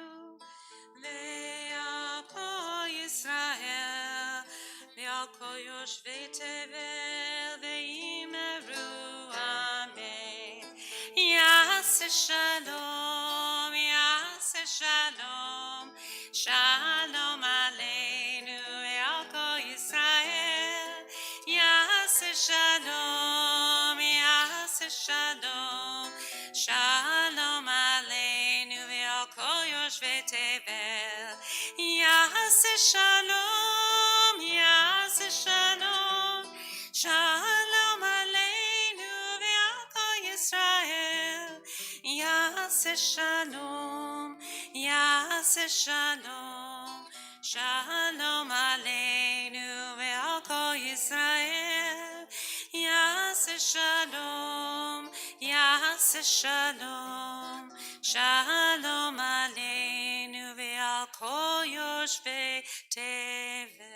[SPEAKER 1] le'alko Yisrael, ve'alko yoshvei tevel ve'imeru amen. Yaseh shalom, yaseh shalom, shalom aleinu ve'alko Yisrael. Yaseh shalom, yaseh shalom, shalom aleinu ve'alko yoshvei tevel. Yaseh shalom, yaseh shalom, shalom aleinu ve'alko Yisrael. Yaseh shalom, yaseh shalom, shalom aleinu ve'alko Yisrael. Yaseh shalom, yaseh shalom, shalom aleinu ve'alko yoshvei tevel.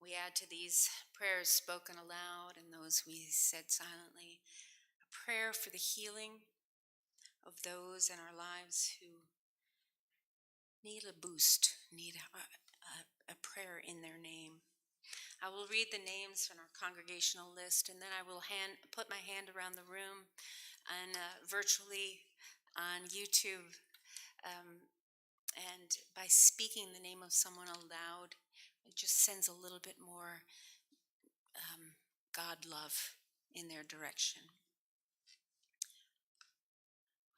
[SPEAKER 1] We add to these prayers spoken aloud and those we said silently a prayer for the healing of those in our lives who need a boost, need a prayer in their name. I will read the names from our congregational list, and then I will put my hand around the room and virtually on YouTube. And by speaking the name of someone aloud, it just sends a little bit more God love in their direction.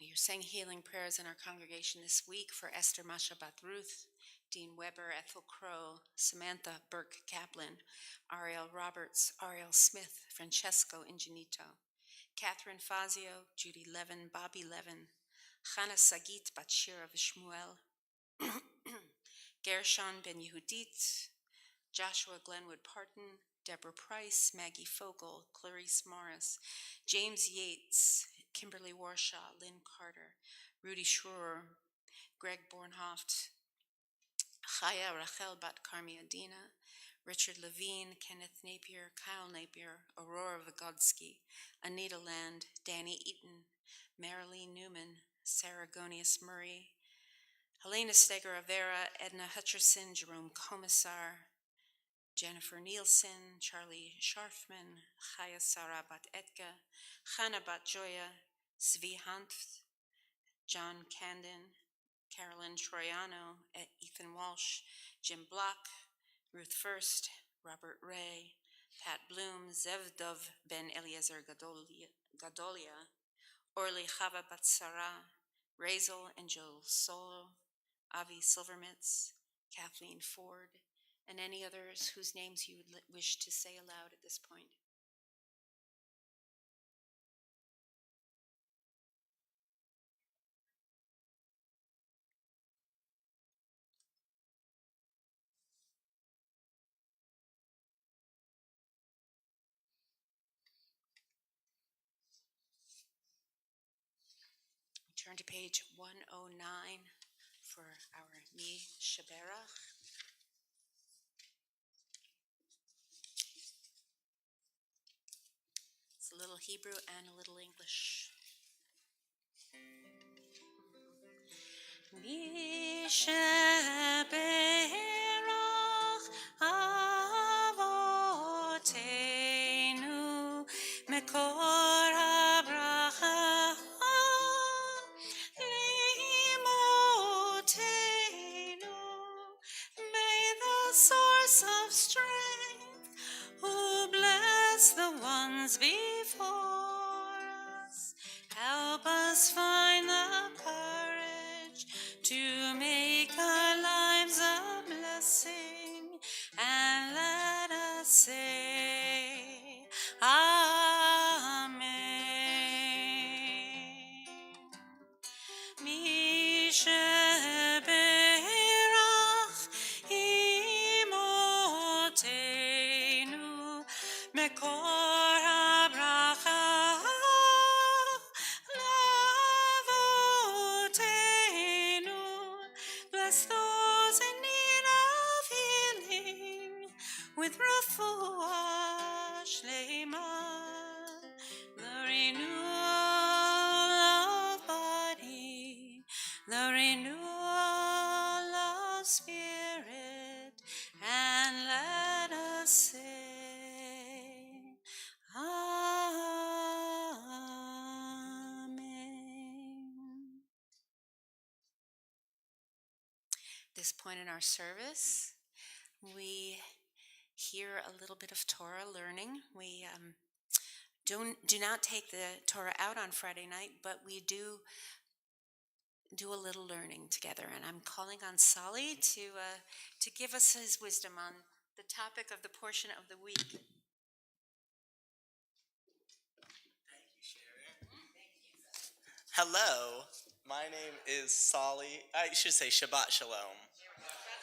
[SPEAKER 1] We are saying healing prayers in our congregation this week for Esther Mashabat Ruth, Dean Weber, Ethel Crow, Samantha Burke Kaplan, Ariel Roberts, Ariel Smith, Francesco Ingenito, Catherine Fazio, Judy Levin, Bobby Levin, Chana Sagit Batshira Vishmuel, Gershon Ben Yehudit, Joshua Glenwood Parton, Deborah Price, Maggie Fogel, Clarice Morris, James Yates, Kimberly Warshaw, Lynn Carter, Rudy Schroer, Greg Bornhoft, Chaya Rachel Bat Carmi Adina, Richard Levine, Kenneth Napier, Kyle Napier, Aurora Vygotsky, Anita Land, Danny Eaton, Marilee Newman, Sarah Gonius Murray, Helena Steger Rivera, Edna Hutcherson, Jerome Commissar, Jennifer Nielsen, Charlie Scharfman, Chaya Sarah Bat Etka, Chana Bat Joya, Svi Hanft, John Candon, Carolyn Troiano, Ethan Walsh, Jim Block, Ruth First, Robert Ray, Pat Bloom, Zev Dov Ben Eliezer Gadolia, Orly Chava Bat Sarah, Razel and Joel Solo, Avi Silvermitz, Kathleen Ford, and any others whose names you would wish to say aloud at this point. We turn to page 109 for our Mi Shaberach. It's a little Hebrew and a little English. Mi Shaberach Avotenu Mekor HaBracha Limotenu. May the source of strength who goes before us. Help us find the courage to make our lives a blessing, and let us say, Amen. Mi sheberach imotenu mekor habracha lavotenu. Bless those in need of healing with refuah shlema, the renewal of body, the renewal of spirit, and let us say, Amen. This point in our service, we hear a little bit of Torah learning. We do not take the Torah out on Friday night, but we do a little learning together. And I'm calling on Sali to give us his wisdom on the topic of the portion of the week.
[SPEAKER 2] Thank you, Sharon. Hello, my name is Sali. I should say Shabbat Shalom.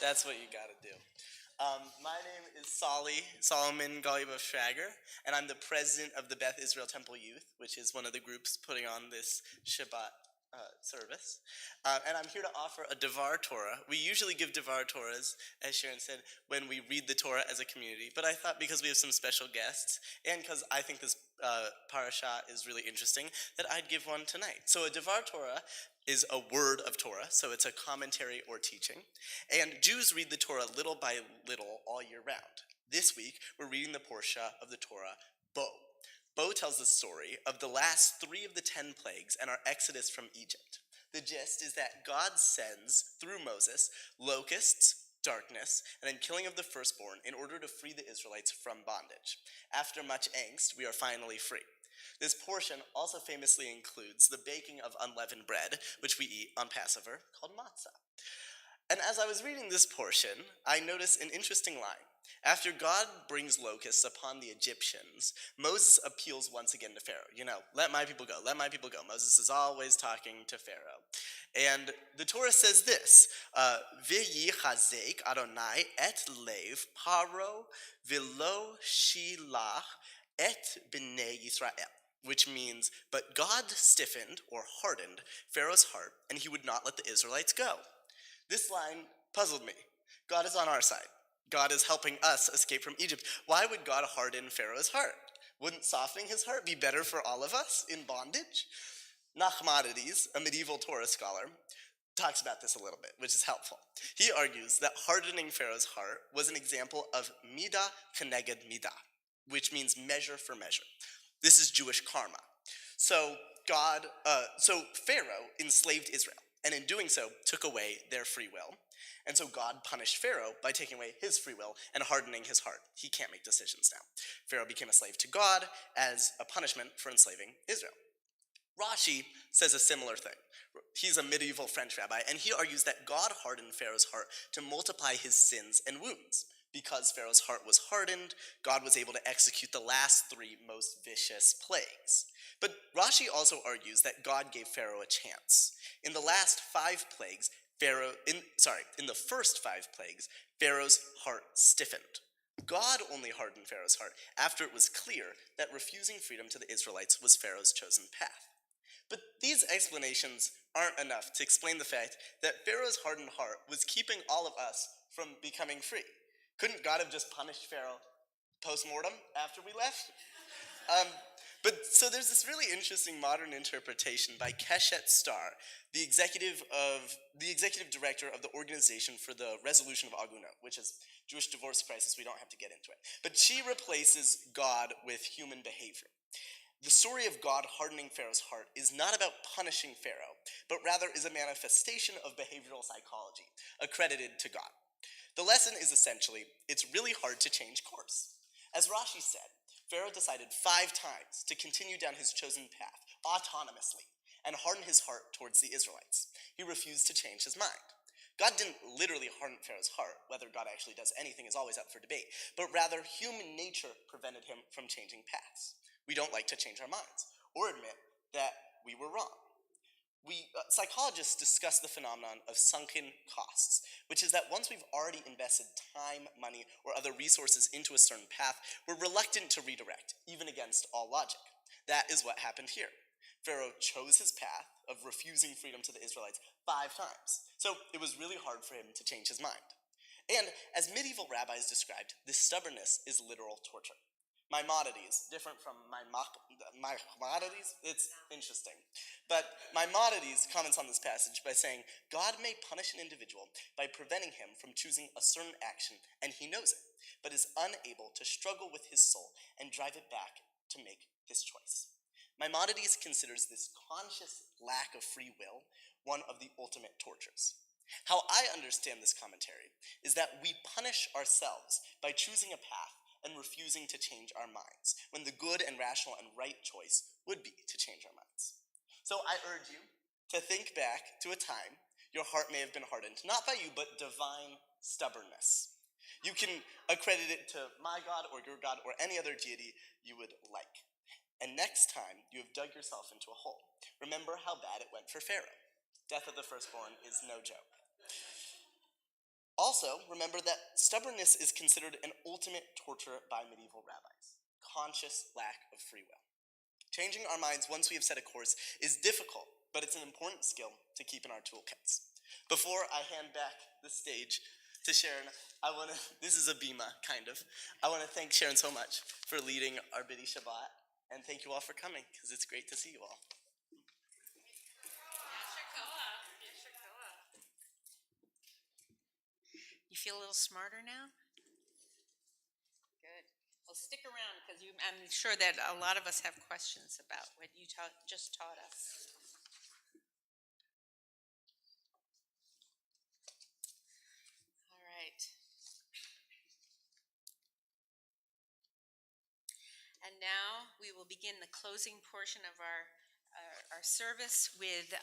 [SPEAKER 2] That's what you gotta do. My name is Solomon Galibov Schrager, and I'm the president of the Beth Israel Temple Youth, which is one of the groups putting on this Shabbat service. And I'm here to offer a Devar Torah. We usually give Devar Torahs, as Sharon said, when we read the Torah as a community. But I thought because we have some special guests, and because I think this parasha is really interesting, that I'd give one tonight. So a Devar Torah is a word of Torah, so it's a commentary or teaching. And Jews read the Torah little by little all year round. This week, we're reading the portion of the Torah, Bo. Bo tells the story of the last 3 of the 10 plagues and our exodus from Egypt. The gist is that God sends, through Moses, locusts, darkness, and then killing of the firstborn in order to free the Israelites from bondage. After much angst, we are finally free. This portion also famously includes the baking of unleavened bread, which we eat on Passover, called matzah. And as I was reading this portion, I noticed an interesting line. After God brings locusts upon the Egyptians, Moses appeals once again to Pharaoh. Let my people go, let my people go. Moses is always talking to Pharaoh. And the Torah says this, V'yichazek Adonai et lev paro v'lo shilach et b'nei Yisrael, which means, but God stiffened or hardened Pharaoh's heart, and he would not let the Israelites go. This line puzzled me. God is on our side. God is helping us escape from Egypt. Why would God harden Pharaoh's heart? Wouldn't softening his heart be better for all of us in bondage? Nachmanides, a medieval Torah scholar, talks about this a little bit, which is helpful. He argues that hardening Pharaoh's heart was an example of midah keneged midah, which means measure for measure. This is Jewish karma. So Pharaoh enslaved Israel, and in doing so, took away their free will. And so God punished Pharaoh by taking away his free will and hardening his heart. He can't make decisions now. Pharaoh became a slave to God as a punishment for enslaving Israel. Rashi says a similar thing. He's a medieval French rabbi, and he argues that God hardened Pharaoh's heart to multiply his sins and wounds. Because Pharaoh's heart was hardened, God was able to execute the last 3 most vicious plagues. But Rashi also argues that God gave Pharaoh a chance. In the last 5 plagues, in the first 5 plagues, Pharaoh's heart stiffened. God only hardened Pharaoh's heart after it was clear that refusing freedom to the Israelites was Pharaoh's chosen path. But these explanations aren't enough to explain the fact that Pharaoh's hardened heart was keeping all of us from becoming free. Couldn't God have just punished Pharaoh post-mortem after we left? So there's this really interesting modern interpretation by Keshet Star, the executive director of the Organization for the Resolution of Agunot, which is Jewish divorce crisis. We don't have to get into it. But she replaces God with human behavior. The story of God hardening Pharaoh's heart is not about punishing Pharaoh, but rather is a manifestation of behavioral psychology, accredited to God. The lesson is essentially, it's really hard to change course. As Rashi said, Pharaoh decided 5 times to continue down his chosen path autonomously and harden his heart towards the Israelites. He refused to change his mind. God didn't literally harden Pharaoh's heart. Whether God actually does anything is always up for debate, but rather human nature prevented him from changing paths. We don't like to change our minds or admit that we were wrong. Psychologists discuss the phenomenon of sunken costs, which is that once we've already invested time, money, or other resources into a certain path, we're reluctant to redirect, even against all logic. That is what happened here. Pharaoh chose his path of refusing freedom to the Israelites 5 times, so it was really hard for him to change his mind. And as medieval rabbis described, this stubbornness is literal torture. Maimonides, different from Maimonides, it's interesting. But Maimonides comments on this passage by saying, God may punish an individual by preventing him from choosing a certain action, and he knows it, but is unable to struggle with his soul and drive it back to make this choice. Maimonides considers this conscious lack of free will one of the ultimate tortures. How I understand this commentary is that we punish ourselves by choosing a path and refusing to change our minds, when the good and rational and right choice would be to change our minds. So I urge you to think back to a time your heart may have been hardened, not by you, but divine stubbornness. You can accredit it to my God or your God or any other deity you would like. And next time you have dug yourself into a hole, remember how bad it went for Pharaoh. Death of the firstborn is no joke. Also, remember that stubbornness is considered an ultimate torture by medieval rabbis. Conscious lack of free will. Changing our minds once we have set a course is difficult, but it's an important skill to keep in our toolkits. Before I hand back the stage to Sharon, this is a bima, kind of. I want to thank Sharon so much for leading our B'di Shabbat, and thank you all for coming, because it's great to see you all.
[SPEAKER 1] You feel a little smarter now? Good. Well, stick around because I'm sure that a lot of us have questions about what you just taught us. All right. And now we will begin the closing portion of our service with,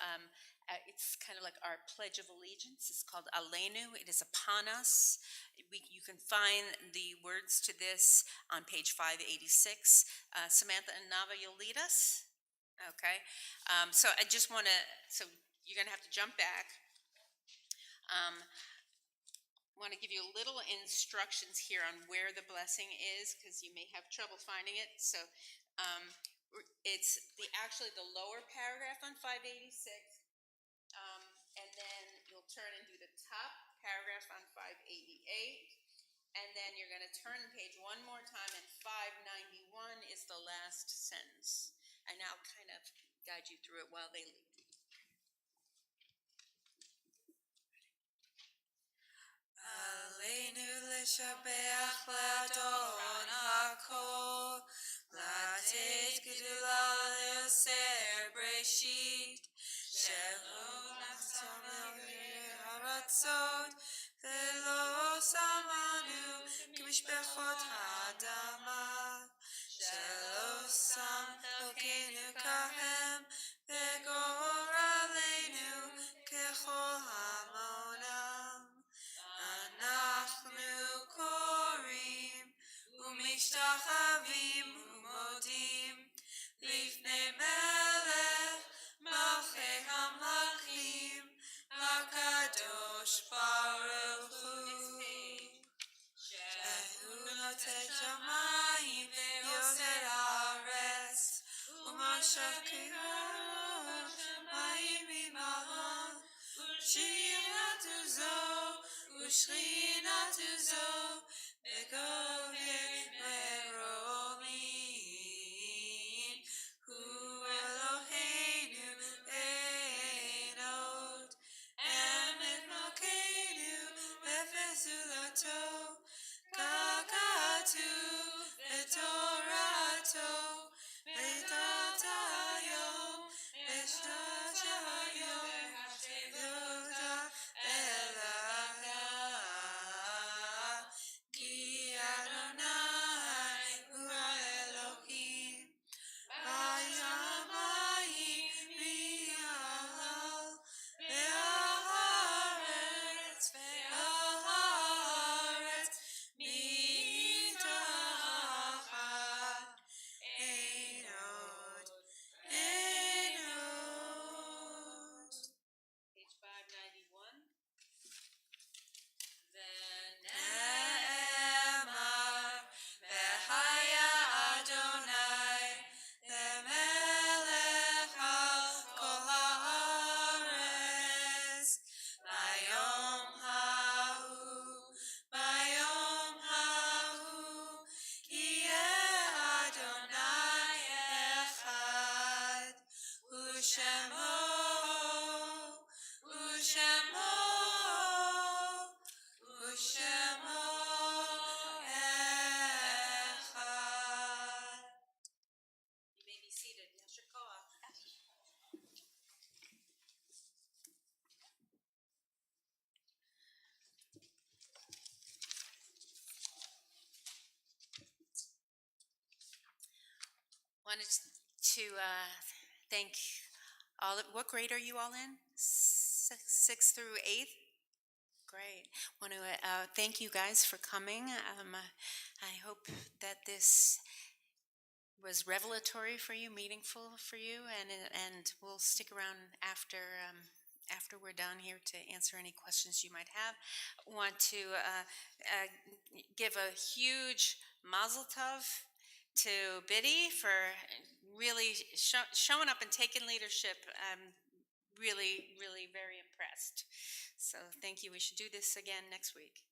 [SPEAKER 1] it's kind of like our Pledge of Allegiance. It's called Aleinu. It is upon us. You can find the words to this on page 586. Samantha and Nava, you'll lead us? Okay. So I just want to, so you're going to have to jump back. I want to give you a little instructions here on where the blessing is because you may have trouble finding it. So it's actually the lower paragraph on 586, and then you'll turn and do the top paragraph on 588, and then you're going to turn the page one more time, and 591 is the last sentence. And I'll kind of guide you through it while they lead.
[SPEAKER 3] Aleinu l'shabeach l'adon hakol, latet gedula le'oser breshit, shelo nachtam haratzot, ve'lo samanu k'mishpechot ha'adama, shelo sam Elokeinu kahem, ve'gor aleinu kechol hamonam. אנחנו קוראים ומשתחווים ומודים לפני מלך מלכי המלכים הקדוש ברוך הוא שהוא נותן שמיים ויוסר הארץ ומושב קירות שמיים ממעל ושכינת עוזו ושכינת עוזו בגובה מרומים הוא אלוהינו אין עוד אמת מלכנו ופסולתו ככתוב בתורתו ודעת היום ושנת היום ותודה אלוהי כי אדוני
[SPEAKER 1] Wanted to thank all of, what grade are you all in? Sixth through eighth? Great. Want to thank you guys for coming. I hope that this was revelatory for you, meaningful for you, and we'll stick around after we're done here to answer any questions you might have. Want to give a huge mazel tov to Biddy for really showing up and taking leadership. I'm really very impressed. So thank you. We should do this again next week.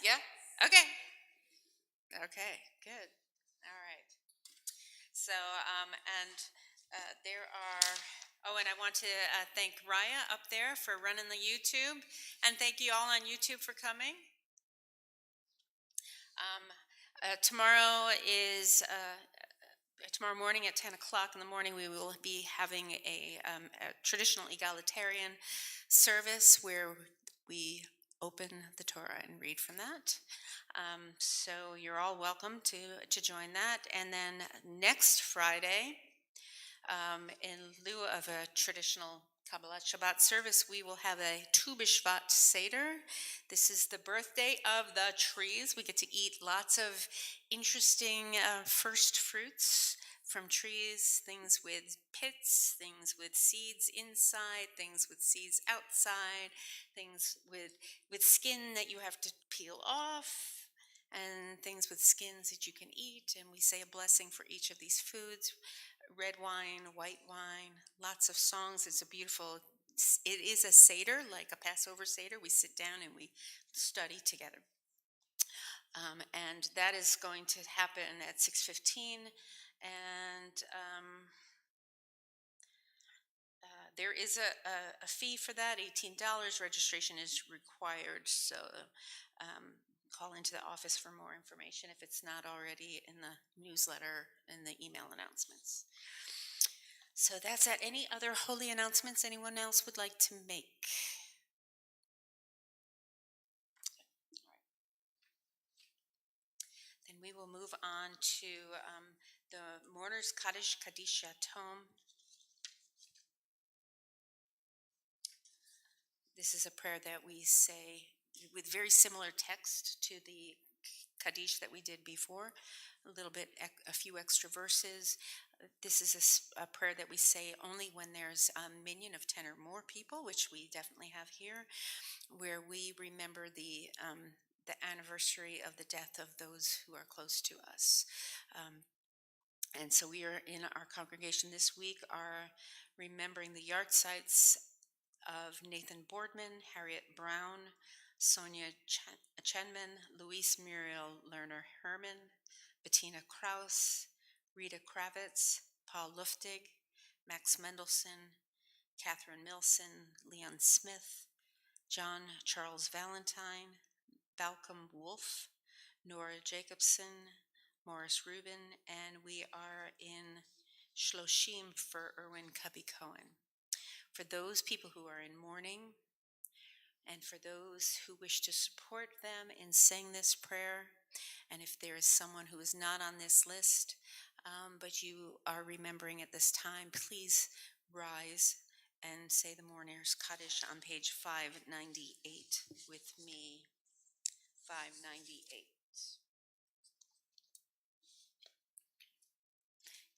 [SPEAKER 1] Yeah? Okay. Okay, good. All right. So, and there are, oh, and I want to thank Raya up there for running the YouTube, and thank you all on YouTube for coming. Tomorrow is, tomorrow morning at 10 o'clock in the morning, we will be having a traditional egalitarian service where we open the Torah and read from that. So you're all welcome to join that. And then next Friday, in lieu of a traditional Kabbalat Shabbat service, we will have a Tu B'Shvat Seder. This is the birthday of the trees. We get to eat lots of interesting first fruits from trees, things with pits, things with seeds inside, things with seeds outside, things with skin that you have to peel off, and things with skins that you can eat. And we say a blessing for each of these foods. Red wine, white wine, lots of songs. It's a beautiful, it is a Seder, like a Passover Seder. We sit down and we study together. And that is going to happen at 6:15. And there is a fee for that, $18. Registration is required. So call into the office for more information if it's not already in the newsletter and the email announcements. So that's that. Any other holy announcements anyone else would like to make? Then we will move on to the Mourner's Kaddish Kaddish Yatom. This is a prayer that we say with very similar text to the Kaddish that we did before, a few extra verses. This is a prayer that we say only when there's a minyan of 10 or more people, which we definitely have here, where we remember the anniversary of the death of those who are close to us. And so we are in our congregation this week are remembering the yahrzeits of Nathan Boardman, Harriet Brown, Sonia Chenman, Louise Muriel Lerner Herman, Bettina Kraus, Rita Kravitz, Paul Luftig, Max Mendelson, Catherine Milson, Leon Smith, John Charles Valentine, Malcolm Wolf, Nora Jacobson, Morris Rubin, and we are in Shloshim for Erwin Cubby Cohen. For those people who are in mourning, and for those who wish to support them in saying this prayer, and if there is someone who is not on this list, but you are remembering at this time, please rise and say the Mourner's Kaddish on page 598 with me. 598.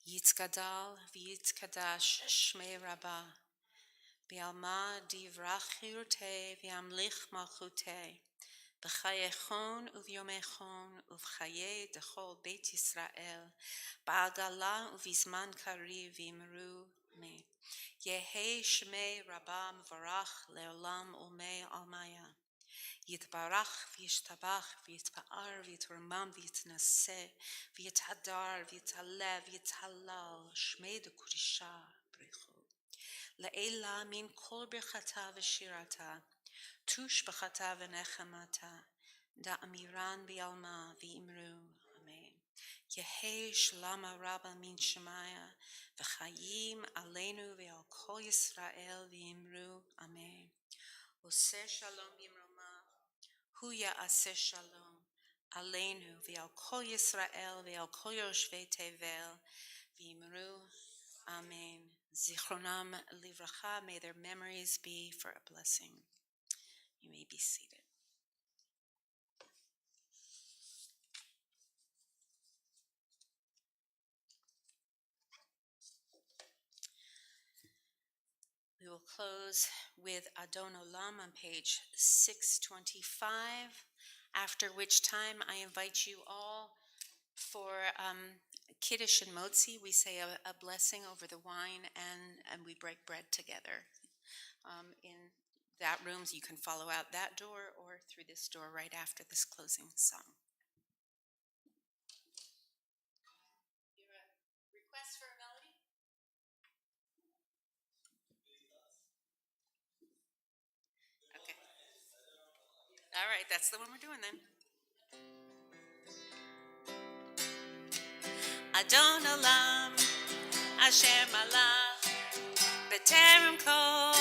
[SPEAKER 1] Yitzkadal v'yitzkadash shmei Rabbah, v'yalma divrach chirutei v'yamlich malchutei, b'chayechon uv'yomechon uv'chayei dechol Beit Yisrael, ba'agala uv'izman kariv v'imru me. Yehi shmei Rabbah m'varach le'olam ulmei almaya. Yitbarach v'yishtabach v'yitpa'ar v'yitrumam v'yitnaseh v'yithadar v'yitalev v'yithalal shmei d'kurisha brichu le'ela min kol birchata v'shirata tush b'chata v'nechemata da'amiran b'yalma v'imru amen. Yehi shlama rabba min shemaya v'chayim aleinu v'al kol Yisrael v'imru amen. Oseh shalom b'imroma Hu ya'aseh shalom, Aleinu v'al kol Yisrael v'al kol yoshvei tevel v'imru. Amen. Zichronam livracha. May their memories be for a blessing. You may be seated. We will close with Adon Olam on page 625, after which time I invite you all for Kiddush and Motzi. We say a blessing over the wine and we break bread together. In that room, you can follow out that door or through this door right after this closing song. Request for a melody? Okay. All right, that's the one we're doing then. Adon Olam, Asher Malach, B'terem kol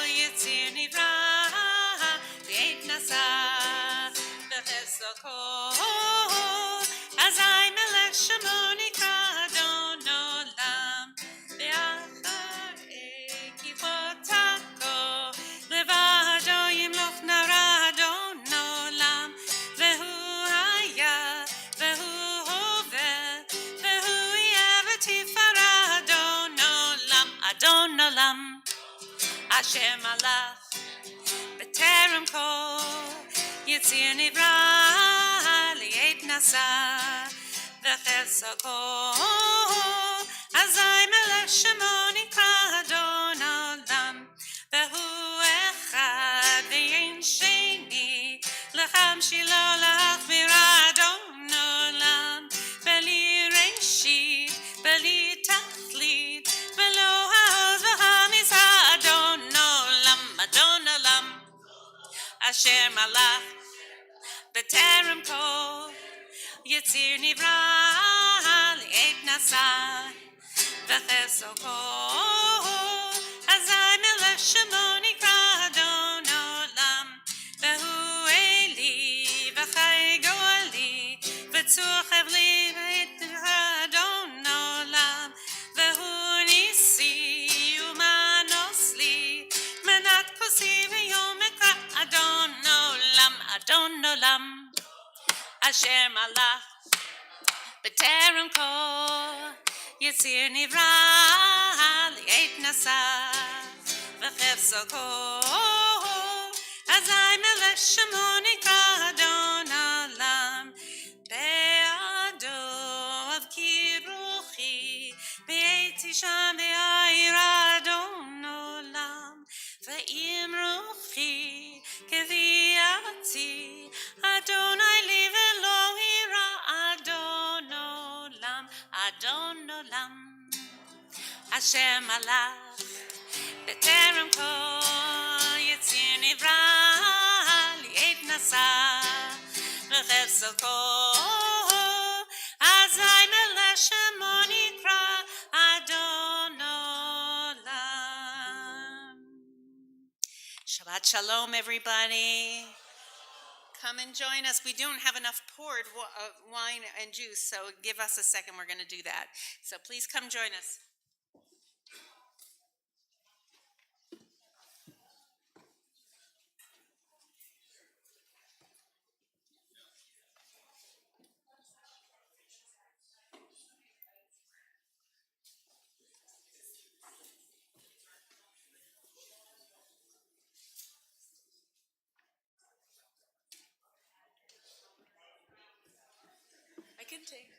[SPEAKER 1] Yitzir Nivra, V'eit Nasa, V'cheso kol, Azai Melech Shemo Nikra Adon Olam, V'achar Ekivotako, Levado Yimloch Nara Adon Olam, V'hu Haya, V'hu Hove, V'hu Yevetifara Adon Olam, Adon Olam, Asher Malach, B'terem kol Yitzir Nivra, Li'et Nasa, V'cheso kol, Azai Melech Shemo Nikra Adon Olam, V'hu Echad V'yein Sheni, L'cham Shilo L'achvira Adon Olam, V'li Reshit, V'li Tachlit, V'lo Ha'oz V'hamizah Adon Olam, Adon Olam, Asher Malach, B'terem kol Yitzir Nivra, Li'et Nasa, V'cheso kol, Azai Melech Shemo Nikra Adon Olam, V'hu Eli, V'chai Goali, V'tzur Chevli, V'et Nikra Adon Olam, V'hu Nisi, Umanos li, Menat Kosi V'yom Ekra Adon Olam, Adon Olam, Asher Malach, B'terem kol Yitzir Nivra, Li'et Nasa, V'cheso kol, Azai Melech Shemo Nikra Adon Olam, Be'ado of Kiruchi, Be'eti Sham Be'ayir Adon Olam, Ve'im Ruchi, Keviati, Adonai li v'lo ira, Adon Olam, Adon Olam, Asher Malach, B'terem kol Yitzir Nivra, Li'et Nasa, V'cheso kol, Azai Melech Shemo Nikra Adon Olam. Shabbat Shalom, everybody. Come and join us. We don't have enough poured wine and juice, so give us a second. We're going to do that. So please come join us. I can take